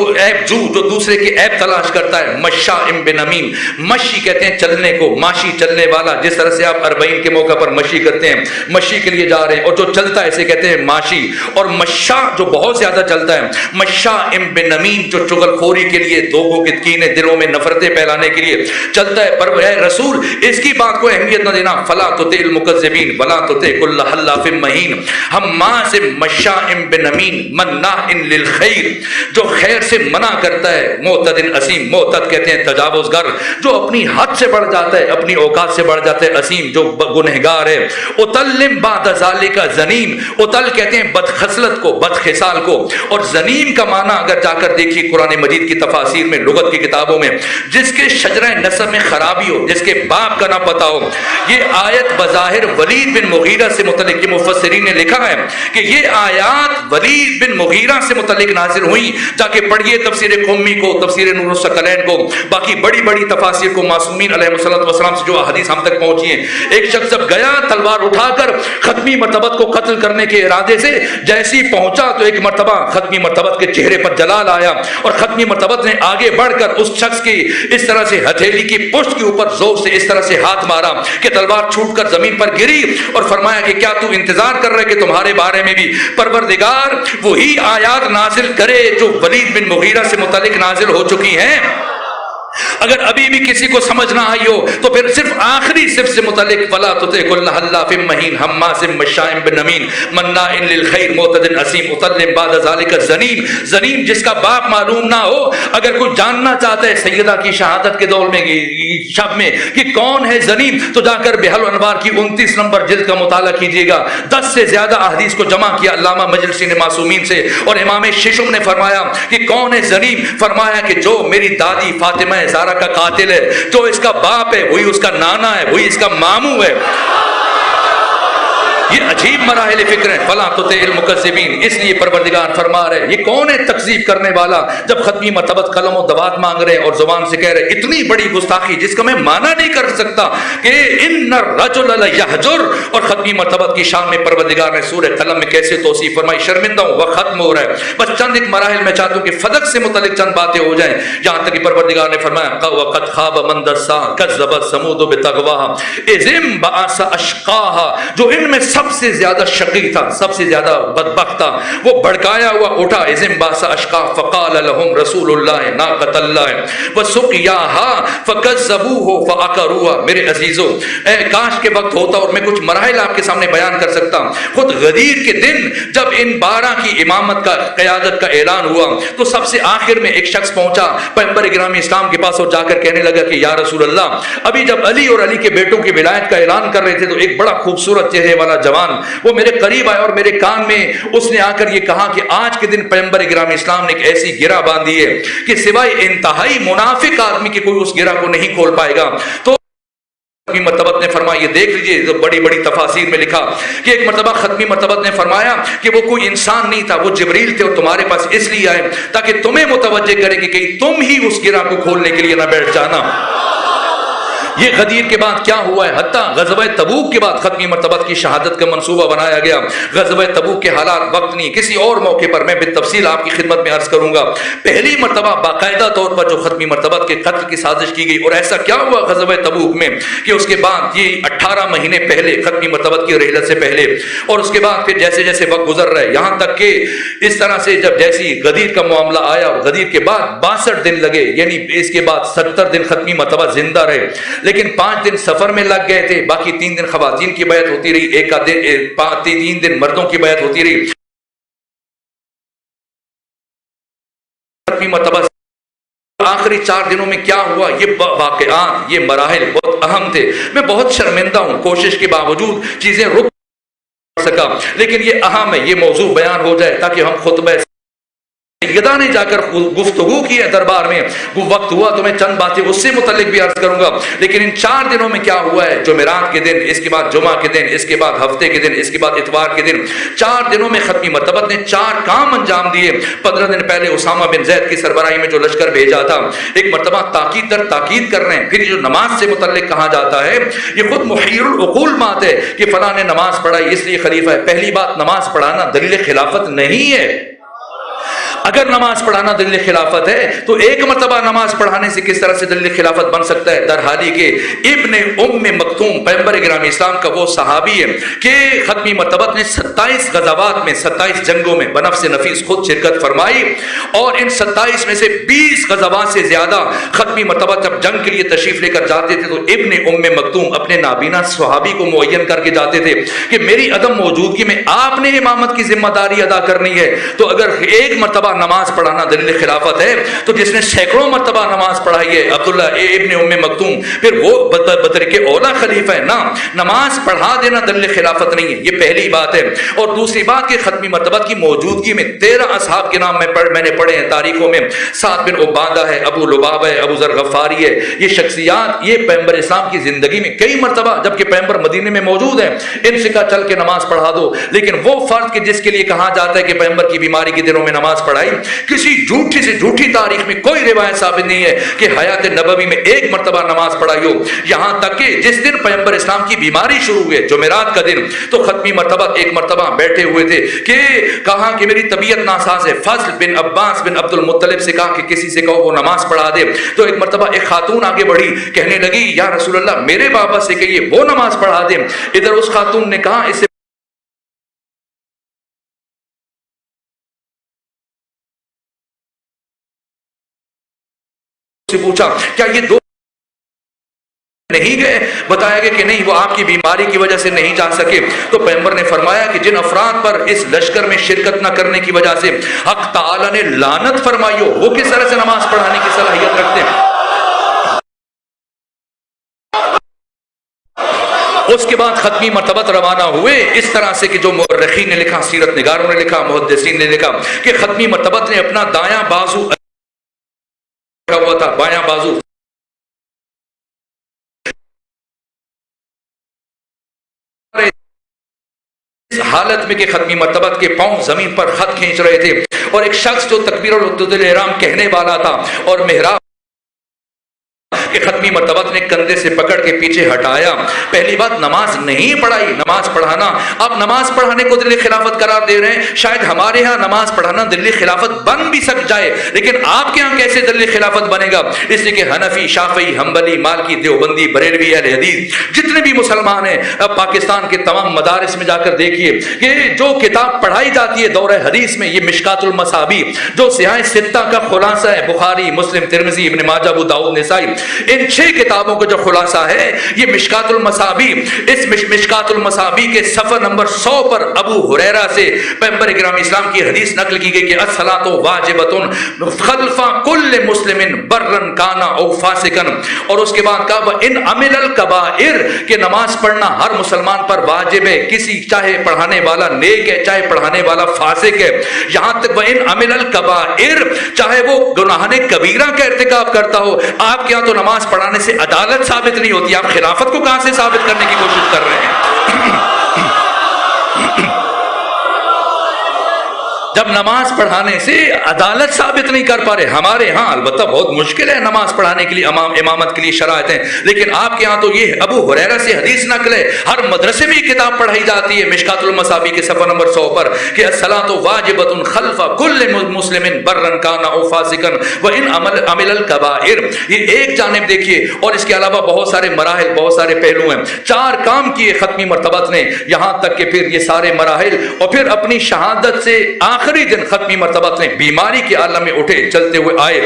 جو دوسرے کے عیب تلاش کرتا ہے. مشاء بنمیم، مشی کہتے ہیں چلنے کو، ماشی چلنے والا، جس طرح سے آپ 40 کے موقع پر مشی کرتے ہیں، مشی کے لیے جا رہے ہیں، اور جو چلتا ہے اسے کہتے ہیں ماشی. اور مشاء جو بہت زیادہ چلتا ہے، مشاء بنمیم جو چغل خوری کے لیے، لوگوں کے کینے دلوں میں نفرتیں پھیلانے کے لیے چلتا ہے. پر اے رسول اس کی بات کو اہمیت نہ دینا. فلا تطع المکذبین ولا تطع کل حلاف مہین حماز مشاء بنمیم مناع للخیر، جو خیر سے منع کرتا ہے. معتد اسیم، معتد کہتے ہیں تجاوز گر، جو اپنی حد سے بڑھ جاتا ہے، اپنی اوقات سے بڑھ جاتا ہے. اسیم جو گنہگار ہے. اتل بعد ذالک زنیم، اتل کہتے ہیں بدخصلت کو، بدخصال کو. اور زنیم کا معنی اگر جا کر دیکھیے قرآن مجید کی تفاسیر میں، لغت کی کتابوں میں، جس کے شجرہ نسب میں خرابی ہو، جس کے باپ کا نہ پتا ہو. یہ آیت بظاہر ولید بن مغیرہ سے متعلق، مفسرین نے لکھا ہے کہ یہ آیات ولید بن مغیرہ سے متعلق نازل ہوئی. جا کے پڑھیے تفسیر قمی کو، تفسیر نور الثقلین کو، باقی بڑی بڑی تفاسیر کو، معصومین علیہ السلام سے جو احادیث ہم تک پہنچی ہیں. ایک شخص جب گیا تلوار اٹھا کر ختمی مرتبت کو قتل کرنے کے ارادے سے، جیسی پہنچا تو ایک مرتبہ ختمی مرتبت کے چہرے پر جلال آیا، اور ختمی مرتبت نے آگے بڑھ کر اس شخص کی اس طرح سے ہتھیلی کی پشت کے اوپر زور سے اس طرح سے ہاتھ مارا کہ تلوار چھوٹ کر زمین پر گری، اور فرمایا کہ کیا تو انتظار کر رہے کہ تمہارے بارے میں بھی پروردگار وہی آیات نازل کرے جو ولید بن مغیرہ سے متعلق نازل ہو چکی ہیں؟ اگر ابھی بھی کسی کو سمجھ نہ آئی ہو تو پھر صرف آخری صف سے متعلق ولا تطع کل حلاف مہین حماز مشاء بنمیم مناع للخیر معتد اسیم اتل بعد ذلک زنیم. زنیم جس کا باپ معلوم نہ ہو. اگر کوئی جاننا چاہتا ہے سیدہ کی شہادت کے دور میں، شب میں، کہ کون ہے زنیم، تو جا کر بحر الانوار کی 29 نمبر جلد کا مطالعہ کیجیے گا. 10 سے زیادہ احادیث کو جمع کیا علامہ مجلسی نے معصومین سے، اور امام ششم نے فرمایا کہ کون ہے زنیم. فرمایا کہ جو میری دادی فاطمہ زہرا کا قاتل ہے، جو اس کا باپ ہے وہی اس کا نانا ہے، وہی اس کا ماموں ہے. یہ عجیب مراحل فکر ہیں. فلا تطع المکذبین، اس لیے پروردگار فرما رہے یہ کون ہے تکذیب کرنے والا، جب ختمی مرتبت قلم و دوات مانگ رہے ہیں اور زبان سے کہہ رہے اتنی بڑی گستاخی جس کا میں معنی نہیں کر سکتا کہ ان الرجل لیہجر. اور ختمی مرتبت کی شان میں پروردگار نے سورہ قلم میں کیسے توصیف فرمائی. شرمندہ ہوں، وقت ختم ہو رہا ہے، بس چند ایک مراحل میں چاہتا ہوں کہ فلک سے متعلق چند باتیں ہو جائیں. جہاں تک کہ پروردگار نے فرمایا وقد خاب من دسا کذبت ثمود بتغواہا اذ انبعث اشقاہا، جو ان میں سب سے زیادہ شقی تھا، سب سے زیادہ بدبخت تھا، وہ بھڑکایا ہوا اٹھا، اذن باس اشقا فقال لهم رسول اللہ ناقۃ اللہ وسقیاها فکذبوه فعقروها۔ میرے عزیزو، اے کاش کے وقت ہوتا اور میں کچھ مراحل آپ کے سامنے بیان کر سکتا۔ خود غدیر کے دن جب ان 12 کی امامت کا قیادت کا اعلان ہوا تو سب سے آخر میں ایک شخص پہنچا پیغمبر گرامی اسلام کے پاس اور جا کر کہنے لگا کہ یا رسول اللہ، ابھی جب علی اور علی کے بیٹوں کی ولایت کا اعلان کر رہے تھے تو ایک بڑا خوبصورت چہرے والا جوان وہ میرے قریب آیا اور میرے کان میں اس نے آ کر یہ کہا کہ آج کے دن پیغمبر گرامی اسلام نے ایک ایسی گرہ باندھی ہے کہ سوائے انتہائی منافق آدمی کے کوئی اس گرہ کو نہیں کھول پائے گا۔ تو ختمی مرتبت نے فرمایا، یہ دیکھ لیجئے بڑی بڑی تفاسیر میں لکھا کہ ایک مرتبہ ختمی مرتبت نے فرمایا کہ وہ کوئی انسان نہیں تھا، وہ جبریل تھے اور تمہارے پاس اس لیے آئے تاکہ تمہیں متوجہ کرے کہ کہیں تم ہی اس گرہ کو کھولنے کے لیے نہ بیٹھ جانا۔ یہ غدیر کے بعد کیا ہوا ہے، حتیٰ غزوہ تبوک کے بعد ختمی مرتبت کی شہادت کا منصوبہ بنایا گیا۔ غزوہ تبوک کے حالات وقت نہیں، کسی اور موقع پر میں بالتفصیل آپ کی خدمت میں عرض کروں گا۔ پہلی مرتبہ باقاعدہ طور پر جو ختمی مرتبت کے قتل کی سازش کی گئی، اور ایسا کیا ہوا غزوہ تبوک میں کہ اس کے بعد یہ 18 مہینے پہلے ختمی مرتبت کی رحلت سے پہلے اور اس کے بعد پھر جیسے جیسے وقت گزر رہا ہے، یہاں تک کہ اس طرح سے جب جیسی غدیر کا معاملہ آیا اور غدیر کے بعد 62 دن لگے، یعنی اس کے بعد 70 دن ختمی مرتبہ زندہ رہے، لیکن 5 دن سفر میں لگ گئے تھے، باقی 3 دن خواتین کی بیعت ہوتی رہی، ایک دن 3 دن مردوں کی بیعت ہوتی رہی۔ ختمی مرتبہ آخری 4 دنوں میں کیا ہوا، یہ واقعات، یہ مراحل بہت اہم تھے۔ میں بہت شرمندہ ہوں، کوشش کے باوجود چیزیں رک سکا، لیکن یہ اہم ہے، یہ موضوع بیان ہو جائے تاکہ ہم خطبہ سیدہ نے جا کر گفتگو کی ہے دربار میں، وہ وقت ہوا تو میں چند باتیں اس سے متعلق بھی عرض کروں گا۔ لیکن ان 4 دنوں میں کیا ہوا ہے، جمعرات کے دن، اس کے بعد جمعہ کے دن، اس کے بعد ہفتے کے دن، اس کے بعد اتوار کے دن، 4 دنوں میں ختمی مرتبت نے 4 کام انجام دیے۔ 15 دن پہلے اسامہ بن زید کی سربراہی میں جو لشکر بھیجا تھا، ایک مرتبہ تاکید در تاکید کر رہے ہیں۔ پھر جو نماز سے متعلق کہا جاتا ہے، یہ خود محیر العقول بات ہے کہ فلاں نے نماز پڑھائی اس لیے خلیفہ ہے۔ پہلی بات، نماز پڑھانا دلیل خلافت نہیں ہے۔ اگر نماز پڑھانا دلیل خلافت ہے تو ایک مرتبہ نماز پڑھانے سے کس طرح سے دلیل خلافت بن سکتا ہے؟ درحالی کہ ابن ام مکتوم پیغمبر گرامی اسلام کا وہ صحابی ہے کہ ختمی مرتبت نے 27 غزوات میں، 27 جنگوں میں بنفس نفیس خود شرکت فرمائی، اور ان 27 میں سے 20 غزوات سے زیادہ ختمی مرتبت جب جنگ کے لیے تشریف لے کر جاتے تھے تو ابن ام مکتوم اپنے نابینا صحابی کو معین کر کے جاتے تھے کہ میری عدم موجودگی میں آپ نے امامت کی ذمہ داری ادا کرنی ہے۔ تو اگر ایک مرتبہ نماز پڑھانا دلیل خلافت ہے تو جس نے سینکڑوں مرتبہ نماز پڑھائی ہے عبداللہ ابن ام مکتوم، پھر وہ بدر کے اولا خلیفہ ہے نا۔ نماز پڑھا دینا دلیل خلافت نہیں ہے، یہ پہلی بات ہے۔ اور دوسری بات کہ ختمی مرتبت کی موجودگی میں 13 اصحاب کے نام میں نے پڑھے ہیں تاریخوں میں، سعد بن عبادہ ہے، ابو لبابہ ہے، ابو ذر غفاری ہے۔ یہ شخصیات یہ پیغمبر اسلام کی زندگی میں کئی مرتبہ، جبکہ پیغمبر مدینے میں موجود ہیں، ان سے کہا چل کے نماز پڑھا دو، لیکن وہ فرد کہ جس کے لیے کہا جاتا ہے کہ پیغمبر کی بیماری کے دنوں میں نماز پڑھائی، کسی جھوٹی سے جھوٹی تاریخ میں کوئی روایت ثابت نہیں ہے کہ حیات نبوی میں ایک مرتبہ نماز پڑھائی ہو۔ یہاں تک کہ جس دن پیغمبر اسلام کی بیماری شروع ہوئے، جمعرات کا دن، تو ختمی مرتبہ ایک مرتبہ بیٹھے ہوئے تھے کہ کہا کہ میری طبیعت ناساز ہے۔ فضل بن عباس بن عبد المطلب سے کہا کہ کسی سے کہو وہ نماز پڑھا دے۔ تو ایک مرتبہ ایک خاتون آگے بڑھی، کہنے لگی یا رسول اللہ میرے بابا سے کہیے وہ نماز پڑھا دے۔ ادھر اس خاتون نے کہا اسے پوچھا کیا یہ دو نہیں گئے؟ بتایا گیا کہ نہیں، وہ آپ کی بیماری کی وجہ سے نہیں جا سکے۔ تو پیغمبر نے فرمایا کہ جن افراد پر اس لشکر میں شرکت نہ کرنے کی وجہ سے حق تعالی نے لعنت فرمائی ہو، وہ کس طرح سے نماز پڑھانے کی صلاحیت رکھتے ہیں؟ اس کے بعد ختمی مرتبت روانہ ہوئے اس طرح سے کہ جو مورخین نے لکھا، سیرت نگاروں نے لکھا، محدثین نے لکھا کہ ختمی مرتبت نے اپنا دایاں بازو رکھا ہوا تھا، بایاں بازو اس حالت میں کہ ختمی مرتبت کے پاؤں زمین پر خط کھینچ رہے تھے، اور ایک شخص جو تکبیر الاحرام کہنے والا تھا اور محراب کہ ختمی مرتبہ نے کندھے سے پکڑ کے پیچھے ہٹایا. پہلی بات نماز نہیں پڑھائی. نماز پڑھانا, آپ نماز پڑھانے کو دلی خلافت قرار دے رہے ہیں. شاید ہمارے ہاں نماز پڑھانا دلی خلافت بن بھی سک جائے, لیکن آپ کے ہاں کیسے دلی خلافت بنے گا؟ اس لیے کہ حنفی, شافعی, حنبلی, مالکی, دیوبندی, بریلوی, اہل حدیث جتنے بھی مسلمان ہیں, اب پاکستان کے تمام مدارس میں جا کر دیکھیے کہ جو کتاب پڑھائی جاتی ہے دورہ حدیث میں, یہ مشکات المصابیح جو سیاہ ستہ کا خلاصہ ہے, بخاری, مسلم, ترمذی, ابن ماجہ, ابو داؤد, نسائی, ان 6 کتابوں کا جو خلاصہ ہے یہ مشکات المصابیح. اس مشکات المصابیح کے صفحہ نمبر 100 پر ابو ہریرہ سے پیغمبر کرام اسلام کی حدیث نقل کی گئی کہ الصلاۃ واجبۃ خلف کل مسلم برن کانا او فاسقا, اور اس کے بعد کہا ان عمل الکبائر کہ نماز پڑھنا ہر مسلمان پر واجب ہے, کسی چاہے پڑھانے والا نیک ہے چاہے پڑھانے والا فاسق ہے. یہاں تک وہ ان عمل الکبائر چاہے وہ گناہ کبیرہ کا ارتکاب کرتا ہو. آپ کے یہاں تو نماز پڑھانے سے عدالت ثابت نہیں ہوتی, آپ خلافت کو کہاں سے ثابت کرنے کی کوشش کر رہے ہیں؟ جب نماز پڑھانے سے عدالت ثابت نہیں کر پا رہے. ہمارے ہاں البتہ بہت مشکل ہے نماز پڑھانے کے لیے, امامت کے لیے شرائط ہیں, لیکن آپ کے ہاں تو یہ ابو ہریرہ سے حدیث نقل ہے. ہر مدرسے میں یہ کتاب پڑھائی جاتی ہے مشکات المصابیح کے صفحہ نمبر 100 پر کہ الصلاۃ واجبۃ خلف کل مسلم برن کانا او فاسقا وان عمل الکبائر. یہ ایک جانب دیکھیے, اور اس کے علاوہ بہت سارے مراحل, بہت سارے پہلو ہیں. 4 کام کیے ختمی مرتبہ نے, یہاں تک کہ پھر یہ سارے مراحل, اور پھر اپنی شہادت سے آخری دن ختمی مرتبہ نے بیماری کے عالم میں اٹھے, چلتے ہوئے آئے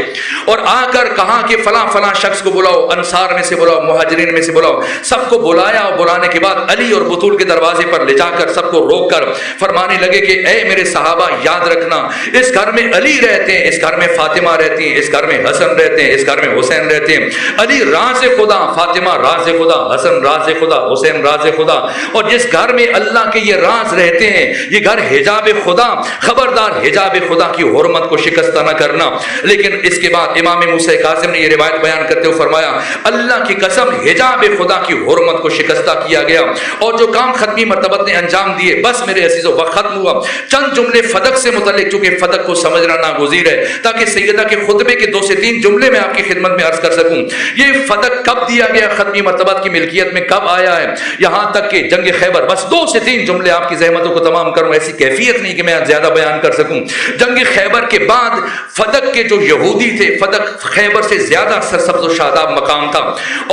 اور آ کر کہا کہ فلاں فلاں شخص کو بلاؤ, انصار میں سے بلاؤ, مہاجرین میں سے بلاؤ. سب کو بلایا, اور بلانے کے بعد علی اور بطول کے دروازے پر لے جا کر سب کو روک کر فرمانے لگے کہ اے میرے صحابہ, یاد رکھنا اس گھر میں علی رہتے ہیں, اس گھر میں فاطمہ رہتی ہیں, اس گھر میں حسن رہتے ہیں, اس گھر میں حسین رہتے ہیں. علی راز خدا, فاطمہ راز خدا, حسن راز خدا, حسین راز خدا. اور جس گھر میں اللہ کے یہ راز رہتے ہیں یہ گھر حجاب خدا, خبردار حجاب خدا کی حرمت کو شکستہ نہ کرنا. لیکن اس کے بعد امام موسیٰ کاظم نے یہ روایت بیان کرتے ہوئے فرمایا اللہ کی قسم حجاب خدا کی حرمت کو شکستہ کیا گیا. اور جو کام ختمی مرتبہ نے انجام دیے, بس میرے عزیزو وقت ختم ہوا. چند جملے فدق سے متعلق, چونکہ فدق کو سمجھنا ناگزیر ہے, تاکہ سیدہ کے خطبے کے 2 سے 3 جملے میں آپ کی خدمت میں عرض کر سکوں. یہ فدق کب دیا گیا, ختمی مرتبہ کی ملکیت میں کب آیا ہے, یہاں تک کہ جنگ خیبر, بس 2 سے 3 جملے آپ کی زحمتوں کو تمام کروں, ایسی کیفیت نہیں کہ میں زیادہ بیان کر سکوں. جنگ خیبر کے بعد فدق کے جو یہودی تھے, فدق خیبر سے زیادہ سرسبز و شاداب مقام تھا,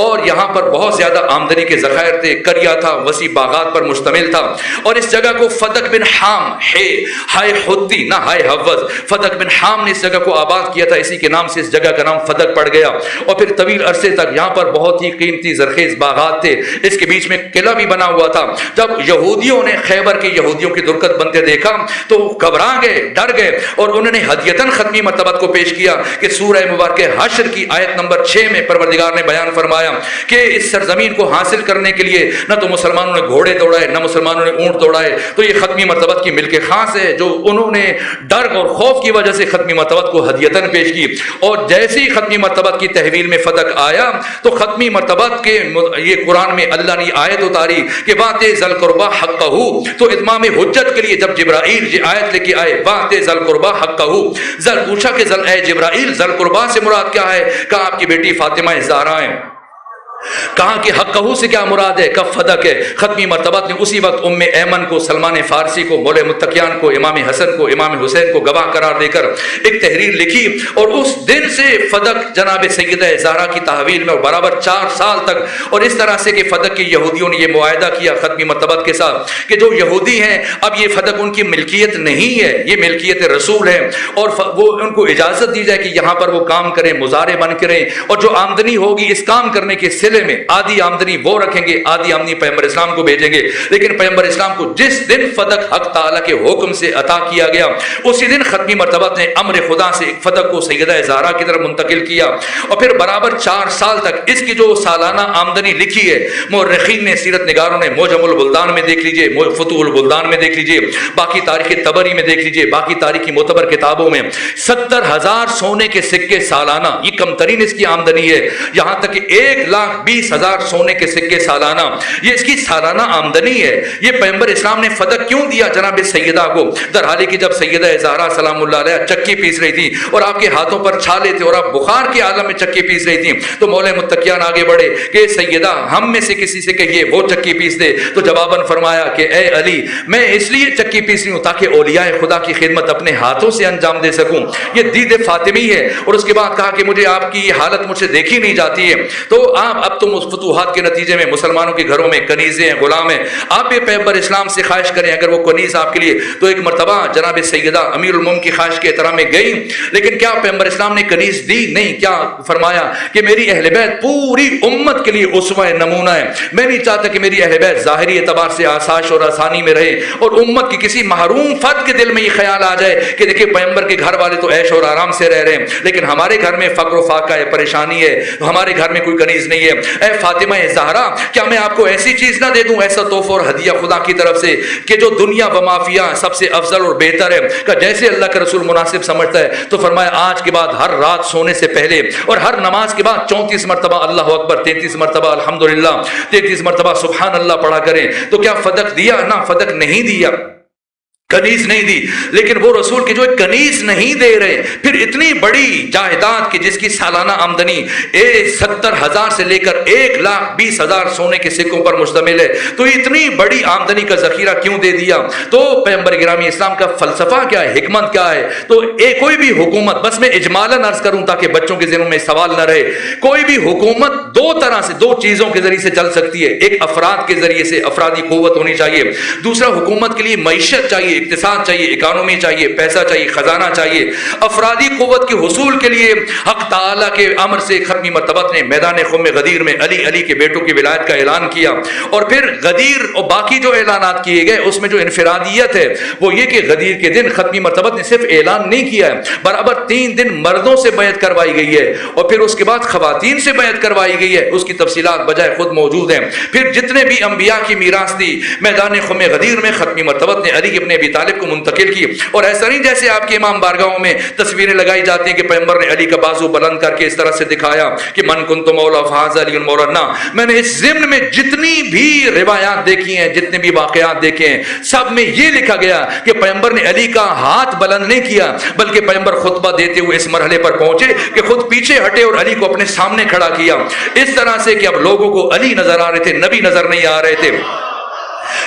اور یہاں پر بہت زیادہ آمدنی کے ذخائر تھے, کریا تھا, وسیع باغات پر مشتمل تھا. اور اس جگہ کو فدق بن حام, ہائے حدی نہ ہائے حوض, فدق بن حام نے اس جگہ کو آباد کیا تھا, اسی کے نام سے اس جگہ کا نام فدق پڑ گیا. اور پھر طویل عرصے تک یہاں پر بہت ہی قیمتی زرخیز باغات تھے, اس کے بیچ میں قلعہ بھی بنا ہوا تھا. جب یہودیوں نے خیبر کے یہودیوں کی درکت بنتے دیکھا تو گھبرا گئے, ڈر گئے, اور انہوں نے ہدیتاً ختمی مرتبہ کو پیش کیا کہ سورہ مبارکہ حشر کی آیت نمبر 6 میں پروردگار نے بیان فرمایا کہ اس سرزمین کو حاصل کرنے کے لیے نہ تو مسلمانوں نے گھوڑے دوڑائے, نہ مسلمانوں نے اونٹ دوڑائے, تو یہ ختمی مرتبہ کی ملک خاص ہے جو انہوں نے ڈر اور خوف کی وجہ سے ختمی مرتبہ کو ہدیتاً پیش کی. اور جیسے ہی ختمی مرتبہ کی تحویل میں فدق آیا تو ختمی مرتبہ کے یہ قرآن میں اللہ نے آیت اتاری کہ وَآتِ ذَا الْقُرْبَىٰ حَقَّهُ, تو اتمام حجت کے لیے جب جبرائیل یہ آیت لے کے آئے وَآتِ ذَا الْقُرْبَىٰ حَقَّهُ, ذل پوچھا کہ اے جبرائیل ذل قربا سے مراد کیا ہے؟ کہا آپ کی بیٹی فاطمہ زہرا ہے. کہا کہ حقہ سے کیا مراد ہے؟ کب فدق ہے. ختمی مرتبہ نے اسی وقت ام ایمن کو, سلمان فارسی کو, مولے متقیان کو, امام حسن کو, امام حسین کو گواہ قرار دے کر ایک تحریر لکھی, اور اس دن سے فدق جناب سیدہ زہرا کی تحویل میں برابر 4 سال تک. اور اس طرح سے کہ فدق کے یہودیوں نے یہ معاہدہ کیا ختمی مرتبہ کے ساتھ کہ جو یہودی ہیں اب یہ فدق ان کی ملکیت نہیں ہے, یہ ملکیت رسول ہے, اور وہ ان کو اجازت دی جائے کہ یہاں پر وہ کام کریں, مزارع بن کریں, اور جو آمدنی ہوگی اس کام کرنے کے میں آدھی آمدنی وہ رکھیں گے, آدھی آمدنی پیغمبر اسلام کو بھیجیں گے. لیکن پیغمبر اسلام کو جس دن فدق حق تعالیٰ کے حکم سے عطا کیا گیا اسی دن ختمی مرتبہ نے امر خدا سے فدق کو سیدہ زہرا کی طرف منتقل کیا, اور پھر برابر 4 سال تک اس کی جو سالانہ آمدنی لکھی ہے مورخین نے, سیرت نگاروں نے, موجم البلدان میں دیکھ لیجئے, فتوح البلدان میں دیکھ لیجئے, باقی تاریخ طبری میں دیکھ لیجئے, باقی تاریخی معتبر کتابوں میں 70,000 سونے کے سکے سالانہ, یہ کم ترین اس کی آمدنی ہے. یہاں تک کہ 1 لاکھ 20,000 سونے کے سکے سالانہ، یہ اس کی سالانہ آمدنی ہے۔ یہ پیغمبر اسلام نے فدق کیوں دیا جناب سیدہ کو؟ در حالی کہ جب سیدہ زہرا سلام اللہ علیہ چکی پیس رہی تھی اور آپ کے ہاتھوں پر چھالے تھے اور آپ بخار کے عالم میں چکی پیس رہی تھی، تو مولا متقیان آگے بڑھے کہ سیدہ ہم میں سے کسی سے کہیے وہ چکی پیس دے، تو جواباً فرمایا کہ اے علی میں اس لیے چکی پیس رہی ہوں تاکہ اولیاء خدا کی خدمت اپنے ہاتھوں سے انجام دے سکوں۔ یہ دید فاطمی ہے۔ اور اس کے بعد کہا کہ مجھے آپ کی یہ حالت مجھ سے دیکھی نہیں جاتی ہے، تو آپ اب تم اس فتوحات کے نتیجے میں مسلمانوں کے گھروں میں کنیزیں ہیں، غلام ہیں، آپ بھی پیغمبر اسلام سے خواہش کریں اگر وہ کنیز آپ کے لیے۔ تو ایک مرتبہ جناب سیدہ امیر المومنین کی خواہش کے احترام میں گئی، لیکن کیا پیغمبر اسلام نے کنیز دی؟ نہیں۔ کیا فرمایا کہ میری اہل بیت پوری امت کے لیے اسوہ نمونہ ہے، میں نہیں چاہتا کہ میری اہل بیت ظاہری اعتبار سے آسائش اور آسانی میں رہے اور امت کی کسی محروم فرد کے دل میں یہ خیال آ جائے کہ دیکھیں پیغمبر کے گھر والے تو عیش اور آرام سے رہ رہے ہیں لیکن ہمارے گھر میں فقر و فاقہ ہے، پریشانی ہے، ہمارے گھر میں کوئی کنیز نہیں ہے۔ اے فاطمہ زہرا کیا میں آپ کو ایسی چیز نہ دے دوں، ایسا تحفہ اور ہدیہ خدا کی طرف سے کہ جو دنیا و مافیا سب سے افضل اور بہتر ہے، کہ جیسے اللہ کا رسول مناسب سمجھتا ہے۔ تو فرمایا آج کے بعد ہر رات سونے سے پہلے اور ہر نماز کے بعد 34 مرتبہ اللہ اکبر، 33 مرتبہ الحمدللہ، 33 مرتبہ سبحان اللہ پڑھا کریں۔ تو کیا فدق دیا؟ نہ، فدق نہیں دیا، کنیز نہیں دی، لیکن وہ رسول کے جو ایک کنیز نہیں دے رہے، پھر اتنی بڑی جائیداد کی جس کی سالانہ آمدنی 70,000 سے لے کر 1,20,000 سونے کے سکوں پر مشتمل ہے، تو اتنی بڑی آمدنی کا ذخیرہ کیوں دے دیا؟ تو پیغمبر گرامی اسلام کا فلسفہ کیا ہے، حکمت کیا ہے؟ تو کوئی بھی حکومت، بس میں اجمالاً عرض کروں تاکہ بچوں کے ذہنوں میں سوال نہ رہے، کوئی بھی حکومت دو طرح سے، دو چیزوں کے ذریعے سے چل سکتی ہے۔ ایک افراد کے ذریعے سے، افرادی قوت ہونی چاہیے، دوسرا حکومت کے لیے معیشت چاہیے، اقتصاد چاہیے، اکانومی چاہیے، پیسہ چاہیے، خزانہ چاہیے۔ افرادی قوت کے حصول کے لیے حق تعالیٰ کے امر سے ختمی مرتبت نے میدان خم غدیر میں علی کے بیٹوں کی ولایت کا اعلان کیا، اور پھر غدیر اور باقی جو اعلانات کیے گئے اس میں جو انفرادیت ہے وہ یہ کہ غدیر کے دن ختمی مرتبت نے صرف اعلان نہیں کیا ہے، برابر 3 دن مردوں سے بیعت کروائی گئی ہے اور پھر اس کے بعد خواتین سے بیعت کروائی گئی ہے، اس کی تفصیلات بجائے خود موجود ہیں۔ پھر جتنے بھی انبیاء کی میراث تھی میدان خم غدیر میں ختمی مرتبت نے علی ابن ابی طالب کو منتقل کی، اور ایسا نہیں جیسے آپ کے امام بارگاہوں میں تصویریں لگائی جاتی ہیں کہ پیغمبر نے علی کا بازو بلند کر کے اس طرح سے دکھایا کہ من کنت مولا فہذا علی مولا۔ نہ، میں نے اس ضمن میں جتنی بھی روایات دیکھی ہیں، جتنے بھی واقعات دیکھے ہیں، سب میں یہ لکھا گیا کہ پیغمبر نے علی کا ہاتھ بلند نہیں کیا، بلکہ پیغمبر خطبہ دیتے ہوئے اس مرحلے پر پہنچے کہ خود پیچھے ہٹے اور علی کو اپنے سامنے کھڑا کیا، اس طرح سے کہ اب لوگوں کو علی نظر آ رہے تھے، نبی نظر نہیں آ رہے تھے۔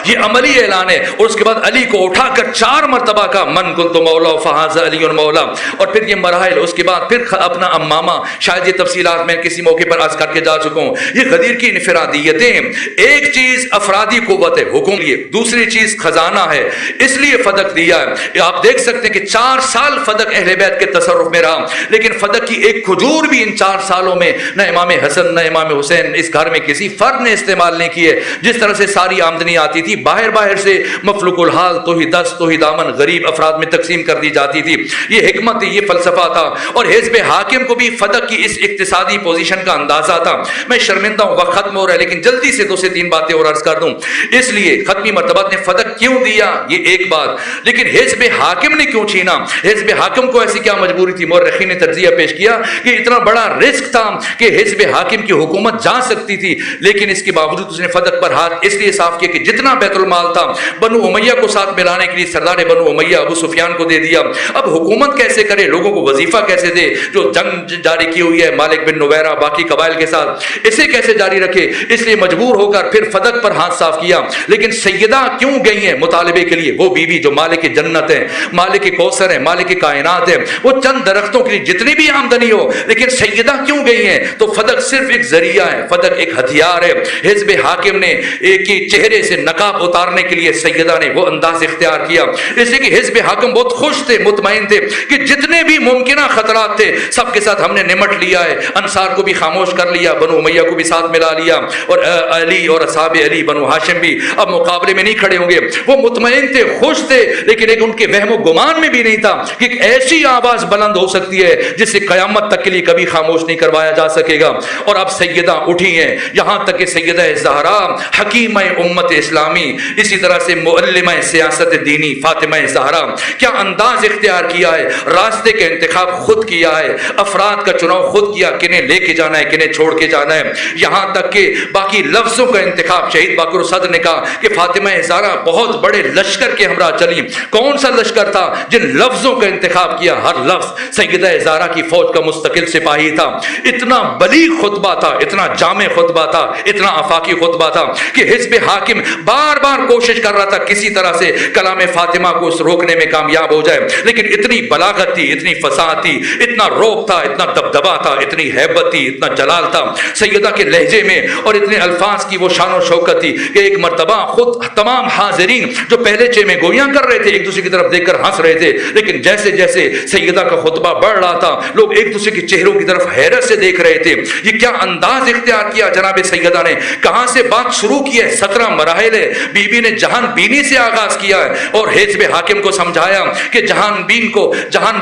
یہ عملی اعلان ہے، اور اس کے بعد علی کو اٹھا کر 4 مرتبہ کا من کنت مولا فہذا علی مولا، اور پھر یہ مراحل، اس کے بعد پھر اپنا امامہ، شاید یہ تفصیلات میں کسی موقع پر عرض کر کے جا چکا ہوں۔ یہ غدیر کی انفرادیتیں، ایک چیز افرادی قوت ہے حکم لیے، دوسری چیز خزانہ ہے، اس لیے فدق دیا ہے۔ آپ دیکھ سکتے ہیں کہ 4 سال فدق اہل بیت کے تصرف میں رہا، لیکن فدق کی ایک کھجور بھی ان 4 سالوں میں نہ امام حسن نہ امام حسین اس گھر میں کسی فرد نے استعمال نہیں کی ہے۔ جس طرح سے ساری آمدنی آتی تھی باہر سے مفلوق الحال تو ہی دست تو ہی دامن غریب افراد میں تقسیم کر دی جاتی تھی۔ یہ حکمت تھی، یہ فلسفہ تھا، اور حزب حاکم کو بھی فدق کی اس اقتصادی پوزیشن کا اندازہ تھا۔ میں شرمندہ ہوں، وقت ختم ہو رہا ہے، لیکن جلدی سے 2 سے 3 باتیں اور عرض کر دوں۔ اس لیے ختمی مرتبہ نے فدق کیوں دیا یہ ایک بات، لیکن حزب حاکم نے کیوں چھینا؟ حزب حاکم کو ایسی کیا مجبوری تھی؟ مورخین نے تجزیہ پیش کیا کہ اتنا بڑا رسک تھا کہ حزب حاکم کی حکومت جا سکتی تھی، لیکن اس کے باوجود اس نے فدق پر ہاتھ اس لیے صاف کیا کہ جتنا بیت المال تھا بنو امیہ کو ساتھ ملانے کے لیے سردار بنو امیہ ابو سفیان کو دے دیا۔ اب حکومت کیسے کرے، لوگوں کو وظیفہ کیسے دے؟ جو جنگ جاری کی ہوئی ہے مالک بن نویرہ باقی قبائل کے ساتھ، اسے کیسے جاری رکھے؟ اس لیے مجبور ہو کر پھر فدق پر ہاتھ صاف کیا۔ لیکن سیدہ کیوں گئی ہیں مطالبے کے لیے؟ وہ بیوی جو مالک جنت ہے، مالک کوثر ہے، مالک کائنات ہے، وہ چند درختوں کے لیے جتنی بھی آمدنی ہو، لیکن سیدہ کیوں گئی ہیں؟ تو فدق صرف ایک ذریعہ ہے، فدق ایک ہتھیار ہے۔ حزب حاکم نے ایک ہی چہرے سے نقاب اتارنے کے لیے سیدہ نے وہ انداز اختیار کیا، اس لیے کہ حزب حاکم بہت خوش تھے، مطمئن تھے کہ جتنے بھی ممکنہ خطرات تھے سب کے ساتھ ہم نے نمٹ لیا ہے، انصار کو بھی خاموش کر لیا، بنو امیہ کو بھی ساتھ ملا لیا، اور علی اور اصحاب علی بنو ہاشم بھی اب مقابلے میں نہیں کھڑے ہوں گے۔ وہ مطمئن تھے، خوش تھے، لیکن ایک ان کے وہم و گمان میں بھی نہیں تھا کہ ایک ایسی آواز بلند ہو سکتی ہے جس سے قیامت تک کے لیے کبھی خاموش نہیں کروایا جا سکے گا۔ اور اب سیدہ اٹھی ہیں، یہاں تک کہ سیدہ زہرا حکیمہ امت اسلامیہ گرامی، اسی طرح سے معلمہ سیاست دینی فاطمہ زہرا، کیا انداز اختیار کیا ہے، راستے کا انتخاب خود کیا ہے، افراد کا چناؤ خود کیا، کنہیں لے کے جانا ہے کنہیں چھوڑ کے جانا ہے، یہاں تک کہ باقی لفظوں کا انتخاب. شہید باقر صدر نے کہا کہ فاطمہ زہرا بہت بڑے لشکر کے ہمراہ چلی. کون سا لشکر تھا؟ جن لفظوں کا انتخاب کیا، ہر لفظ سیدہ زہرا کی فوج کا مستقل سپاہی تھا. اتنا بلیغ خطبہ تھا، اتنا جامع خطبہ تھا، اتنا آفاقی خطبہ تھا کہ حزب حاکم بار بار کوشش کر رہا تھا کسی طرح سے کلام فاطمہ کو روکنے میں کامیاب ہو جائے، لیکن اتنی بلاغت تھی، اتنی فصاحت تھی، اتنا روب تھا، اتنا دبدبا تھا، اتنی ہیبت تھی، اتنا جلال تھا سیدہ کے لہجے میں، اور اتنے الفاظ کی وہ شان و شوکت تھی کہ ایک مرتبہ خود تمام حاضرین جو پہلے چے میں گویاں کر رہے تھے ایک دوسرے کی طرف دیکھ کر ہنس رہے تھے، لیکن جیسے جیسے سیدہ کا خطبہ بڑھ رہا تھا لوگ ایک دوسرے کے چہروں کی طرف حیرت سے دیکھ رہے تھے. یہ کیا انداز اختیار کیا جناب سیدہ نے، کہاں سے بات شروع کی ہے، 17 مراحل ہے. بی بی نے جہان بینی سے آغاز کیا ہے اور حزب حاکم کو سمجھایا کہ جہان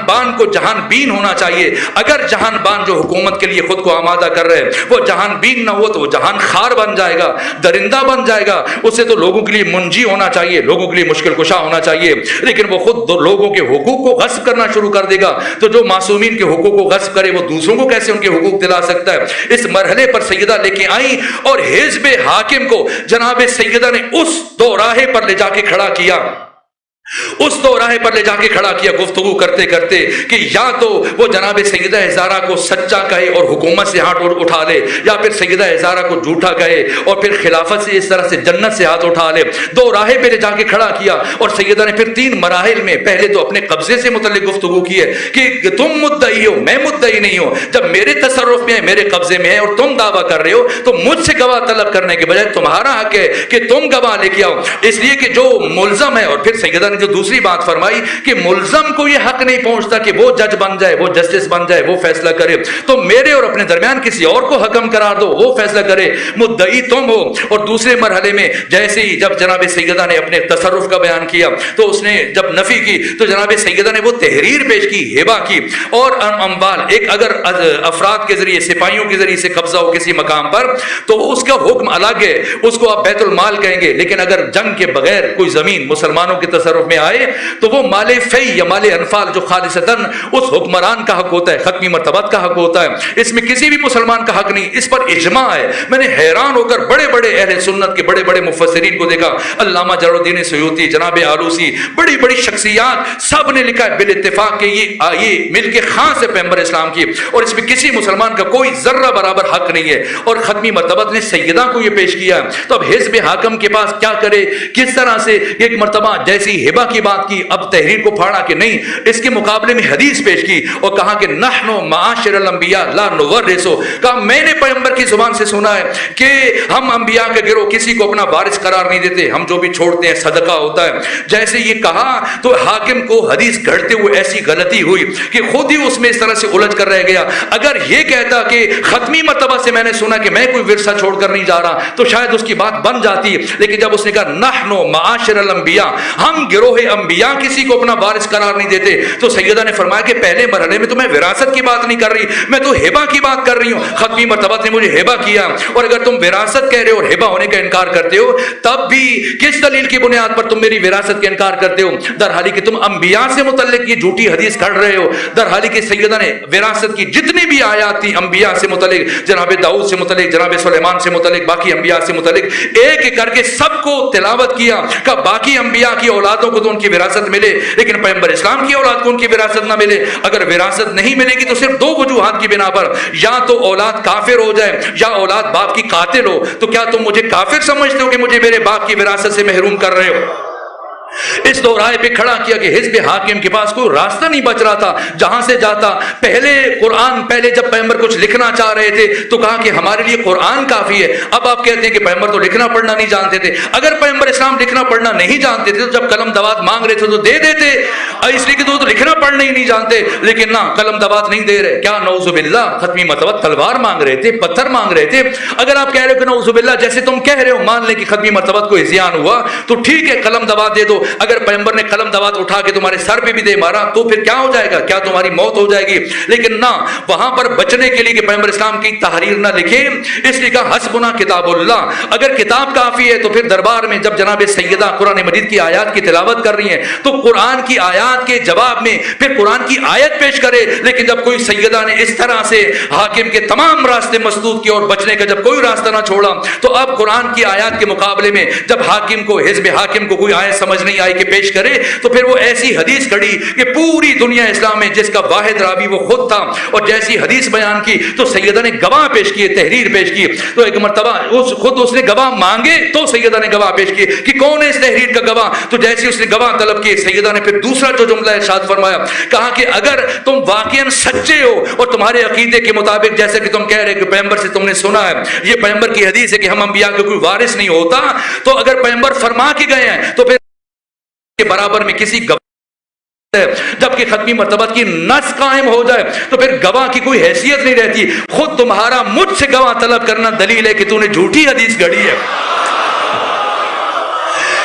بان کو جہان بین ہونا چاہیے. اگر جہان بان جو حکومت کے لیے خود کو آمادہ کر رہے وہ جہان بین نہ ہو تو وہ جہان خار بن جائے گا، درندہ بن جائے گا. اسے تو لوگوں کے لیے منجی ہونا چاہیے، لوگوں کے لیے مشکل کشا ہونا چاہیے، لیکن وہ خود لوگوں کے حقوق کو غصب کرنا شروع کر دے گا. تو جو معصومین کے حقوق کو غصب کرے وہ دوسروں کو کیسے ان کے حقوق دلا سکتا ہے؟ اس مرحلے پر سیدہ لے کے آئی اور حزب حاکم کو جناب سیدہ نے اس دوراہے پر لے جا کے کھڑا کیا، اس دوراہے پر لے جا کے کھڑا کیا گفتگو کرتے کرتے کہ یا تو وہ جناب سیدہ زہرا کو سچا کہے اور حکومت سے ہاتھ اٹھا لے، یا پھر سیدہ زہرا کو جھوٹا کہے اور پھر خلافت سے اس طرح سے جنت سے ہاتھ اٹھا لے. دو راہے پہ لے جا کے کھڑا کیا اور سیدہ نے پھر 3 مراحل میں پہلے تو اپنے قبضے سے متعلق گفتگو کی ہے کہ تم مدعی ہو، میں مدعی نہیں ہوں. جب میرے تصرف میں ہے، میرے قبضے میں ہے اور تم دعویٰ کر رہے ہو تو مجھ سے گواہ طلب کرنے کے بجائے تمہارا حق ہے کہ تم گواہ لے کے آؤ، اس لیے کہ جو ملزم ہے. اور پھر سیدہ جو دوسری بات فرمائی کہ ملزم کو یہ حق نہیں پہنچتا کہ وہ جج بن جائے، وہ جسٹس بن جائے، وہ فیصلہ کرے، تو میرے اور اپنے درمیان کسی اور کو حکم قرار دو، وہ فیصلہ کرے، مدعی تم ہو. اور دوسرے مرحلے میں جیسے ہی جب جناب سیدہ نے اپنے تصرف کا بیان کیا تو اس نے جب نفی کی تو جناب سیدہ نے وہ تحریر پیش کی، ہبہ کی. اور اموال ایک اگر افراد کے ذریعے سپاہیوں کے ذریعے سے قبضہ ہو کسی مقام پر تو اس کا حکم الگ ہے، اس کو آپ بیت المال کہیں گے، لیکن اگر جنگ کے بغیر کوئی زمین مسلمانوں کے تصرف میں آئے تو وہ مال فی یا مال انفال جو خالصتاً اس حکمران کا حق ہوتا ہے، ختمی مرتبت کا حق ہوتا ہے، اس میں کسی بھی مسلمان کا حق نہیں. اس پر اجماع ہے. میں نے حیران ہو کر بڑے بڑے اہل سنت کے بڑے بڑے مفسرین کو دیکھا، علامہ جلال الدین سیوطی، جناب آلوسی، بڑی بڑی شخصیات، سب نے لکھا ہے بالاتفاق کہ یہ مل کے خاص ہے پیغمبر اسلام کی اور اس میں کسی مسلمان کا کوئی ذرہ برابر حق نہیں ہے. اور ختمی مرتبت نے سیدہ کو یہ پیش کیا ہے. تو اب حزب حاکم کے پاس کیا کرے، کس طرح سے ایک مرتبہ جیسی ہبہ کی بات کی اب تحریر کو پھاڑا کہ نہیں، اس کے مقابلے میں حدیث پیش کی اور کہا کہ نحن معاشر الانبیاء لا نورثو، کہا میں نے پیغمبر کی زبان سے سنا ہے کہ ہم انبیاء کے گروہ کسی کو اپنا وارث قرار نہیں دیتے، ہم جو بھی چھوڑتے ہیں صدقہ ہوتا ہے. جیسے یہ کہا تو حاکم کو حدیث گھڑتے ہوئے ایسی غلطی ہوئی کہ خود ہی اس میں اس طرح سے الجھ کر رہ گیا. اگر یہ کہتا کہ ختمی مرتبہ سے میں نے سنا کہ میں کوئی ورثہ چھوڑ کر نہیں جا رہا تو شاید اس کی بات بن جاتی، لیکن جب اس نے کہا نحن معاشر الانبیاء، ہم گروہ انبیاء کسی کو اپنا وارث قرار نہیں دیتے، تو سیدہ نے فرمایا کہ پہلے مرحلے میں تو میں وراثت کی بات نہیں کر رہی، میں تو ہبہ کی بات کر رہی ہوں. ختمی مرتبہ نے مجھے ہبہ کیا، اور اگر تم وراثت کہہ رہے ہو اور ہبہ ہونے کا انکار کرتے ہو تب بھی کس دلیل کی بنیاد پر تم میری وراثت کا انکار کرتے ہو، در حالی کہ تم انبیاء سے متعلق یہ جھوٹی حدیث کھڑ رہے ہو. در حالی کہ سیدہ نے وراثت کی جتنی بھی آیات تھی انبیاء سے متعلق، جناب داؤد سے متعلق، جناب سلیمان سے متعلق، باقی انبیاء سے متعلق ایک ایک کر کے سب کو تلاوت کیا کہ باقی انبیاء کی اولادوں کو تو ان کی وراثت ملے لیکن پیغمبر اسلام کی اولاد کو ان کی وراثت نہ ملے. اگر وراثت نہیں ملے گی تو صرف 2 وجوہات کی بنا پر، یا تو اولاد کافر ہو جائے یا اولاد باپ کی قاتل ہو. تو کیا تم مجھے کافر سمجھتے ہو کہ مجھے میرے باپ کی وراثت سے محروم کر رہے ہو؟ اس دوراہے پہ کھڑا کیا کہ حزب حاکم کے پاس کوئی راستہ نہیں بچ رہا تھا جہاں سے جاتا. پہلے جب پیغمبر کچھ لکھنا چاہ رہے تھے تو کہا کہ ہمارے لیے قرآن کافی ہے. اب آپ کہتے ہیں کہ پیغمبر تو لکھنا پڑھنا نہیں جانتے تھے. اگر پیغمبر اسلام لکھنا پڑھنا نہیں جانتے تھے تو جب قلم دوات مانگ رہے تھے تو دے دیتے، اس لیے کہ تو لکھنا پڑھنا ہی نہیں جانتے. لیکن نہ، قلم دوات نہیں دے رہے. کیا نعوذ باللہ، ختمی مرتبہ تلوار مانگ رہے تھے، پتھر مانگ رہے تھے. اگر آپ کہہ رہے ہو کہ نعوذ باللہ، جیسے تم کہہ رہے ہو مان لیں کہ ختمی مرتبہ کو ہذیان ہوا تو ٹھیک ہے قلم دوات دے دو. اگر پیغمبر نے قلم دوات اٹھا کے تمہارے سر پہ بھی دے مارا تو پھر کیا ہو جائے گا؟ کیا تمہاری موت ہو جائے گی؟ لیکن نہ، وہاں پر بچنے کے لیے کہ پیغمبر اسلام کی تحریر نہ لکھے، اس لیے کہا حسبنا کتاب اللہ۔ اگر کتاب کافی ہے تو پھر دربار میں جب جناب سیدہ قرآن مجید کی آیات کی تلاوت کر رہی ہیں تو قرآن کی آیات کے جواب میں پھر قرآن کی آیت پیش کرے۔ لیکن جب کوئی سیدہ نے اس طرح سے حاکم کے تمام راستے مسدود کیے اور بچنے کا جب کوئی راستہ نہ چھوڑا، تو اب قرآن کی آیات کے مقابلے میں جب حاکم کو، حزب حاکم کو کوئی آیت سمجھ نہیں آئی کہ پیش کرے، تو پھر وہ ایسی حدیث کھڑی کہ پوری دنیا اسلام میں جس کا واحد راوی وہ خود تھا، اور جیسی حدیث بیان کی تو سیدہ نے گواہ پیش کیے، تحریر پیش کی۔ تو ایک مرتبہ خود اس نے گواہ مانگے تو سیدہ نے گواہ پیش کیے کہ کون ہے اس تحریر کا گواہ؟ تو جیسی اس نے گواہ طلب کی، سیدہ نے پھر دوسرا جو جملہ ارشاد فرمایا، کہا کہ اگر تم واقعاً سچے ہو اور تمہارے عقیدے کے مطابق جیسے کہ تم کہہ رہے کہ پیغمبر سے تم نے سنا ہے، یہ پیغمبر کی حدیث ہے کہ ہم انبیاء کے کوئی وارث نہیں ہوتا، تو اگر پیغمبر فرما کے گئے ہیں تو پھر کے برابر میں کسی گواہ جبکہ ختمی مرتبت کی نص قائم ہو جائے تو پھر گواہ کی کوئی حیثیت نہیں رہتی۔ خود تمہارا مجھ سے گواہ طلب کرنا دلیل ہے کہ تو نے جھوٹی حدیث گھڑی ہے۔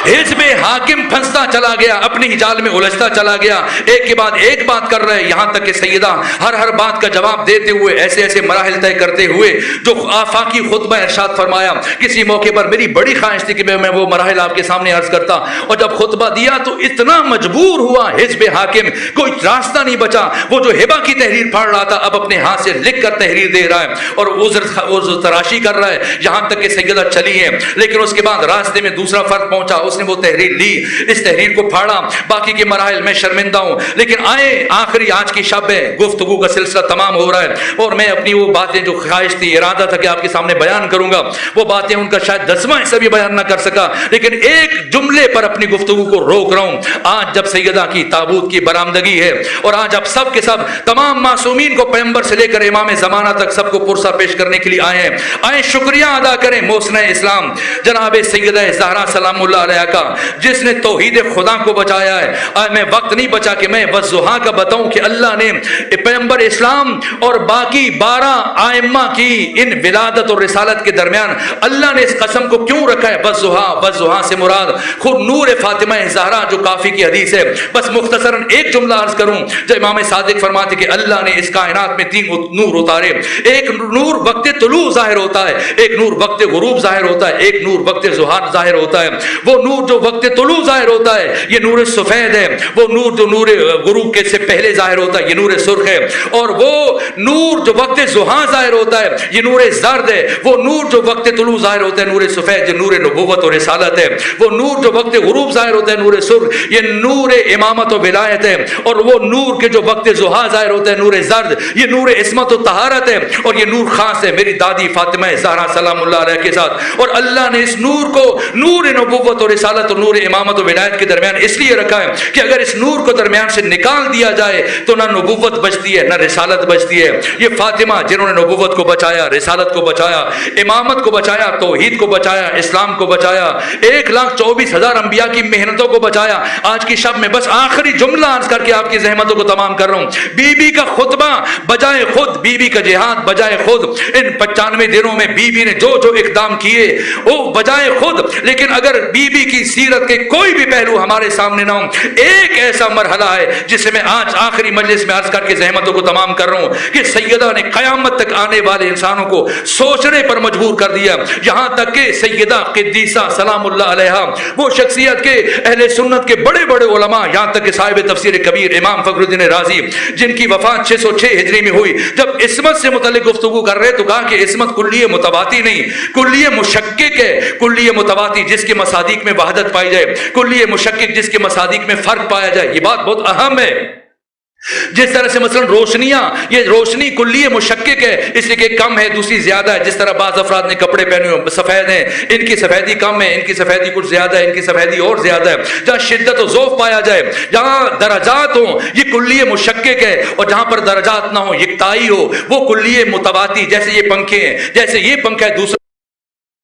حزب حاکم پھنستا چلا گیا، اپنی ہی جال میں الجھتا چلا گیا، ایک کے بعد ایک بات کر رہے، یہاں تک کہ سیدہ ہر بات کا جواب دیتے ہوئے ایسے ایسے مراحل طے کرتے ہوئے جو آفاقی خطبہ ارشاد فرمایا، کسی موقع پر میری بڑی خواہش تھی کہ میں وہ مراحل آپ کے سامنے عرض کرتا، اور جب خطبہ دیا تو اتنا مجبور ہوا حزب حاکم، کوئی راستہ نہیں بچا، وہ جو ہبہ کی تحریر پھاڑ رہا تھا اب اپنے ہاتھ سے لکھ کر تحریر دے رہا ہے اور عذر تراشی کر رہا ہے، یہاں تک کہ سیدہ چلی ہے۔ لیکن اس کے بعد راستے میں دوسرا فرد پہنچا، اس نے وہ تحریر لی، اس تحریر کو پھاڑا، باقی کے مراحل میں شرمندہ ہوں، لیکن آئے آخری آج کی شب ہے، گفتگو کا سلسلہ تمام ہو رہا ہے، اور میں اپنی وہ باتیں جو خواہش تھی، ارادہ تھا کہ آپ کے سامنے بیان کروں گا، وہ باتیں ان کا شاید 10واں حصہ بھی بیان نہ کر سکا، لیکن ایک جملے پر اپنی گفتگو کو روک رہا ہوں۔ آج جب سیدہ کی تابوت کی برآمدگی ہے اور آج آپ سب کے سب تمام معصومین کو پیغمبر سے لے کر امام زمانہ تک سب کو پرسہ پیش کرنے کے لیے آئے ہیں، آئیں شکریہ ادا کریں محسنہ اسلام جناب سیدہ زہرا سلام اللہ علیہ کا، جس نے توحید خدا کو بچایا ہے۔ آج میں وقت نہیں بچا کہ میں والضحیٰ کا بتاؤں کہ اللہ نے پیغمبر اسلام اور باقی 12 ائمہ کی ان ولادت اور رسالت کے درمیان اللہ نے اس قسم کو کیوں رکھا ہے والضحیٰ سے مراد خود نور فاطمہ زہرا جو کافی کی حدیث ہے۔ بس مختصراً ایک جملہ عرض کروں، جو امام صادق فرماتے کہ اللہ نے اس کائنات میں 3 نور اتارے، ایک نور وقت طلوع ظاہر ہوتا ہے، ایک نور وقت غروب ظاہر ہوتا ہے، ایک نور وقت ظہر ظاہر ہوتا ہے۔ وہ نور جو وقت طلوع ظاہر ہوتا ہے یہ نور سفید ہے، وہ نور جو نور غروب کے سے پہلے ظاہر ہوتا ہے یہ نور سرخ ہے، اور وہ نور جو وقت ظہر ظاہر ہوتا ہے یہ نور زرد ہے، وہ نور جو وقت طلوع ظاہر ہوتا ہے نور سفید جو نور نبوت اور رسالت ہے، وہ نور جو وقت غروب ظاہر ہوتا ہے نور سرخ یہ نور امامت و ولایت ہے، اور وہ نور کے جو وقت ظہر ظاہر ہوتا ہے نور زرد یہ نور عصمت و طہارت ہے، اور یہ نور خاص ہے میری دادی فاطمہ زہرا سلام اللہ علیہ کے ساتھ۔ اور اللہ نے اس نور کو نور نبوت اور رسالت اور نور امامت و ولایت کے درمیان اس لیے رکھا ہے کہ اگر اس نور کو درمیان سے نکال دیا جائے تو نہ نبوت بچتی ہے نہ رسالت بچتی ہے۔ یہ فاطمہ جنہوں نے نبوت کو بچایا، رسالت کو بچایا، امامت کو بچایا، توحید کو بچایا، اسلام کو بچایا، 1,24,000 انبیاء کی محنتوں کو بچایا۔ آج کی شب میں بس آخری جملہ عرض کر کے آپ کی زحمتوں کو تمام کر رہا ہوں، بی بی کا خطبہ بجائے خود، بی بی کا جہاد بجائے خود، ان 95 دنوں میں بی بی نے جو اقدام کیے وہ بجائے خود، لیکن اگر بی بی کی سیرت کے کوئی بھی پہلو ہمارے سامنے نہ ہو، ایک ایسا مرحلہ ہے جسے میں آج آخری مجلس میں عرض کر کے زحمتوں کو تمام کر رہا ہوں کہ سیدہ نے قیامت تک آنے والے انسانوں کو سوچنے پر مجبور کر دیا، یہاں تک کہ سیدہ قدیسہ سلام اللہ علیہا وہ شخصیت کے اہل سنت کے بڑے بڑے علماء، یہاں تک کہ صاحب تفسیر کبیر امام فخر الدین رازی جن کی وفات 606 ہجری میں ہوئی، جب عصمت سے متعلق گفتگو کر رہے تو کہا کہ عصمت کلیہ متواتی نہیں، کلیہ مشکک ہے، کلیہ متواتی جس کے مصادیق میں وحدت پائی جائے، کلیہ مشکک جس کے مصادیق میں فرق پایا جائے، یہ بات بہت اہم ہے۔ جس طرح سے مثلا روشنیاں، یہ روشنی کلیہ مشکک ہے، اس لیے کہ کم ہے دوسری زیادہ ہے، جس طرح بعض افراد نے کپڑے پہنے ہوئے سفید ہیں، ان کی سفیدی کم ہے، ان کی سفیدی کچھ زیادہ ہے، ان کی سفیدی اور زیادہ ہے، جہاں شدت و ذوف پایا جائے، جہاں درجات ہوں یہ کلیہ مشکک ہے، اور جہاں پر درجات نہ ہوں یکتائی ہو وہ کلیہ متواتی، جیسے یہ پنکھے ہیں، جیسے یہ پنکھا ہے دوسرا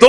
2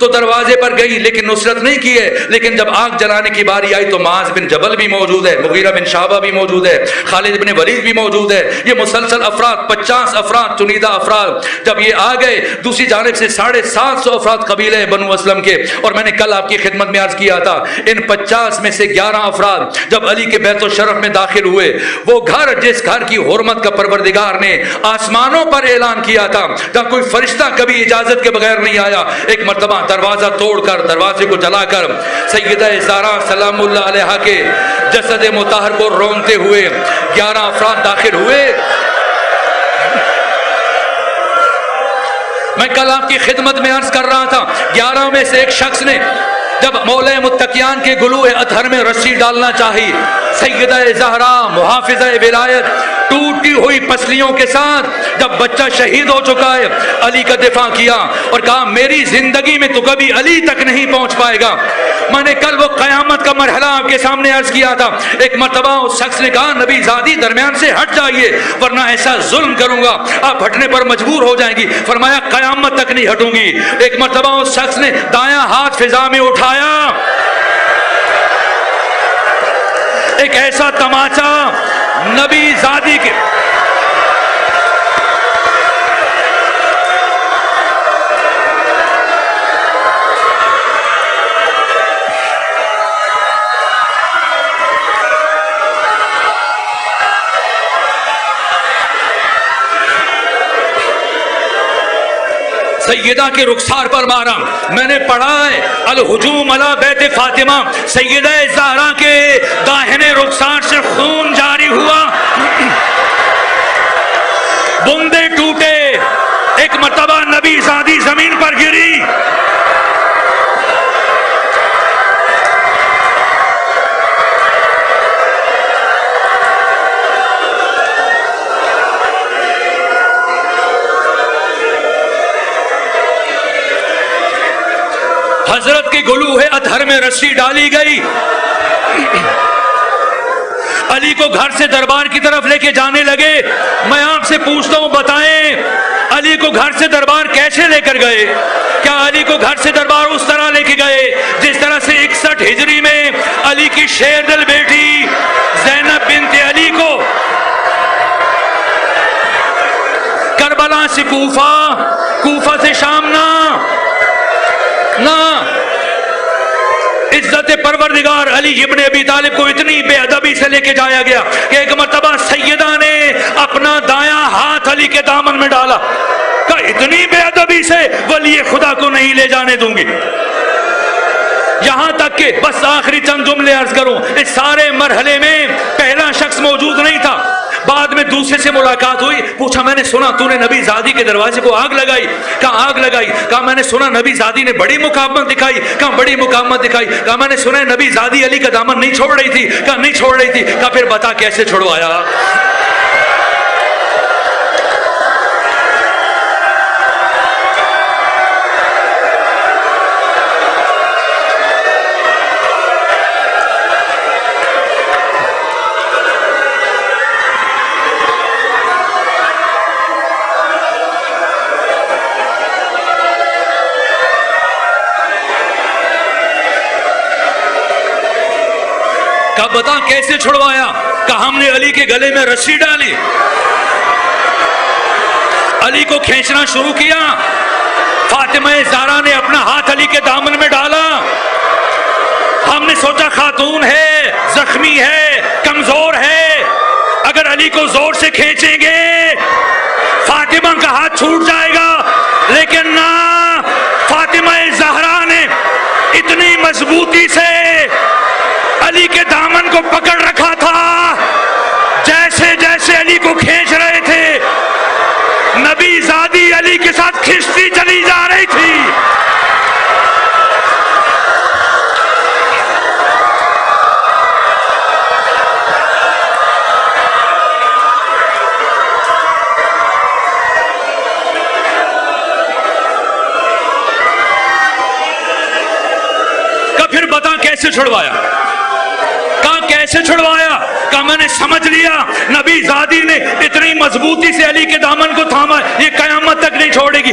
تو دروازے پر گئی لیکن نصرت نہیں کی ہے. لیکن جب آگ جلانے کی باری آئی تو معاذ بن جبل بھی موجود ہے, مغیرہ بن شعبہ بھی موجود ہے, خالد بن ولید بھی موجود ہے. یہ مسلسل افراد 50 افراد چنیدہ افراد جب یہ آ گئے, دوسری جانب سے 750 افراد قبیلے بنو اسلم کے. اور میں نے کل آپ کی خدمت میں عرض کیا تھا ان 50 میں سے 11 افراد جب علی کے بیت الشرف میں داخل ہوئے, وہ گھر جس گھر کی حرمت کا پروردگار نے آسمانوں پر اعلان کیا تھا, جہاں کوئی فرشتہ کبھی اجازت کے بغیر نہیں آیا, ایک مرتبہ دروازہ توڑ کر دروازے کو جلا کر سیدہ زہرا سلام اللہ علیہا کے جسد مطہر کو رونگتے ہوئے 11 افراد داخل ہوئے. میں کل آپ کی خدمت میں عرض کر رہا تھا 11 میں سے ایک شخص نے جب مولا متقیان کے گلوئے اطہر میں رسی ڈالنا چاہی, سیدہ زہرا محافظہ ولایت ٹوٹی ہوئی پسلیوں کے ساتھ جب بچہ شہید ہو چکا ہے علی کا دفاع کیا اور کہا میری زندگی میں تو کبھی علی تک نہیں پہنچ پائے گا. میں نے کل وہ قیامت کا مرحلہ آپ کے سامنے عرض کیا تھا. ایک مرتبہ اس شخص نے کہا نبی زادی درمیان سے ہٹ جائیے ورنہ ایسا ظلم کروں گا آپ ہٹنے پر مجبور ہو جائیں گی. فرمایا قیامت تک نہیں ہٹوں گی. ایک مرتبہ اس شخص نے دایاں ہاتھ فضا میں اٹھایا, ایک ایسا تماچا نبی زادی کے سیدہ کے رخسار پر مارا. میں نے پڑھا ہے الہجوم علی بیت فاطمہ, سیدہ زہرا کے داہنے رخسار سے خون جاری ہوا, بندے ٹوٹے, ایک مرتبہ نبی زادی زمین پر گری. حضرت کے گلوہے اطہر میں رسی ڈالی گئی. علی کو گھر سے دربار کی طرف لے کے جانے لگے. میں آپ سے پوچھتا ہوں بتائیں علی کو گھر سے دربار کیسے لے کر گئے؟ کیا علی کو گھر سے دربار اس طرح لے کے گئے جس طرح سے 61 ہجری میں علی کی شیر دل بیٹی زینب بنت علی کو کربلا سے کوفہ, کوفہ سے شام نہ عزت پروردگار علی ابن ابی طالب کو اتنی بے ادبی سے لے کے جایا گیا کہ ایک مرتبہ سیدہ نے اپنا دایاں ہاتھ علی کے دامن میں ڈالا, کہ اتنی بے ادبی سے ولی خدا کو نہیں لے جانے دوں گی. یہاں تک کہ بس آخری چند جملے عرض کروں, اس سارے مرحلے میں پہلا شخص موجود نہیں تھا. بعد میں دوسرے سے ملاقات ہوئی, پوچھا میں نے سنا تو نے نبی زادی کے دروازے کو آگ لگائی. کہا آگ لگائی. کہا میں نے سنا نبی زادی نے بڑی مقاومت دکھائی. کہا بڑی مقاومت دکھائی. کہا میں نے سنا نبی زادی علی کا دامن نہیں چھوڑ رہی تھی. کہا نہیں چھوڑ رہی تھی. کہا پھر بتا کیسے چھڑوایا؟ بتا کیسے چھڑوایا؟ کہ ہم نے علی کے گلے میں رسی ڈالی, علی کو کھینچنا شروع کیا. فاطمہ زہرا نے اپنا ہاتھ علی کے دامن میں ڈالا. ہم نے سوچا خاتون ہے, زخمی ہے, کمزور ہے, اگر علی کو زور سے کھینچیں گے فاطمہ کا ہاتھ چھوٹ جائے گا. لیکن نہ, فاطمہ زہرا نے اتنی مضبوطی سے علی کے دامن کو پکڑ رکھا تھا, جیسے جیسے علی کو کھینچ رہے تھے نبی زادی علی کے ساتھ کھینچتی چلی جا رہی تھی. کہ پھر بتا کیسے چھڑوایا؟ کیسے چھڑوایا؟ کہ میں نے سمجھ لیا نبی زادی نے اتنی مضبوطی سے علی کے دامن کو تھاما, یہ قیامت تک نہیں چھوڑے گی.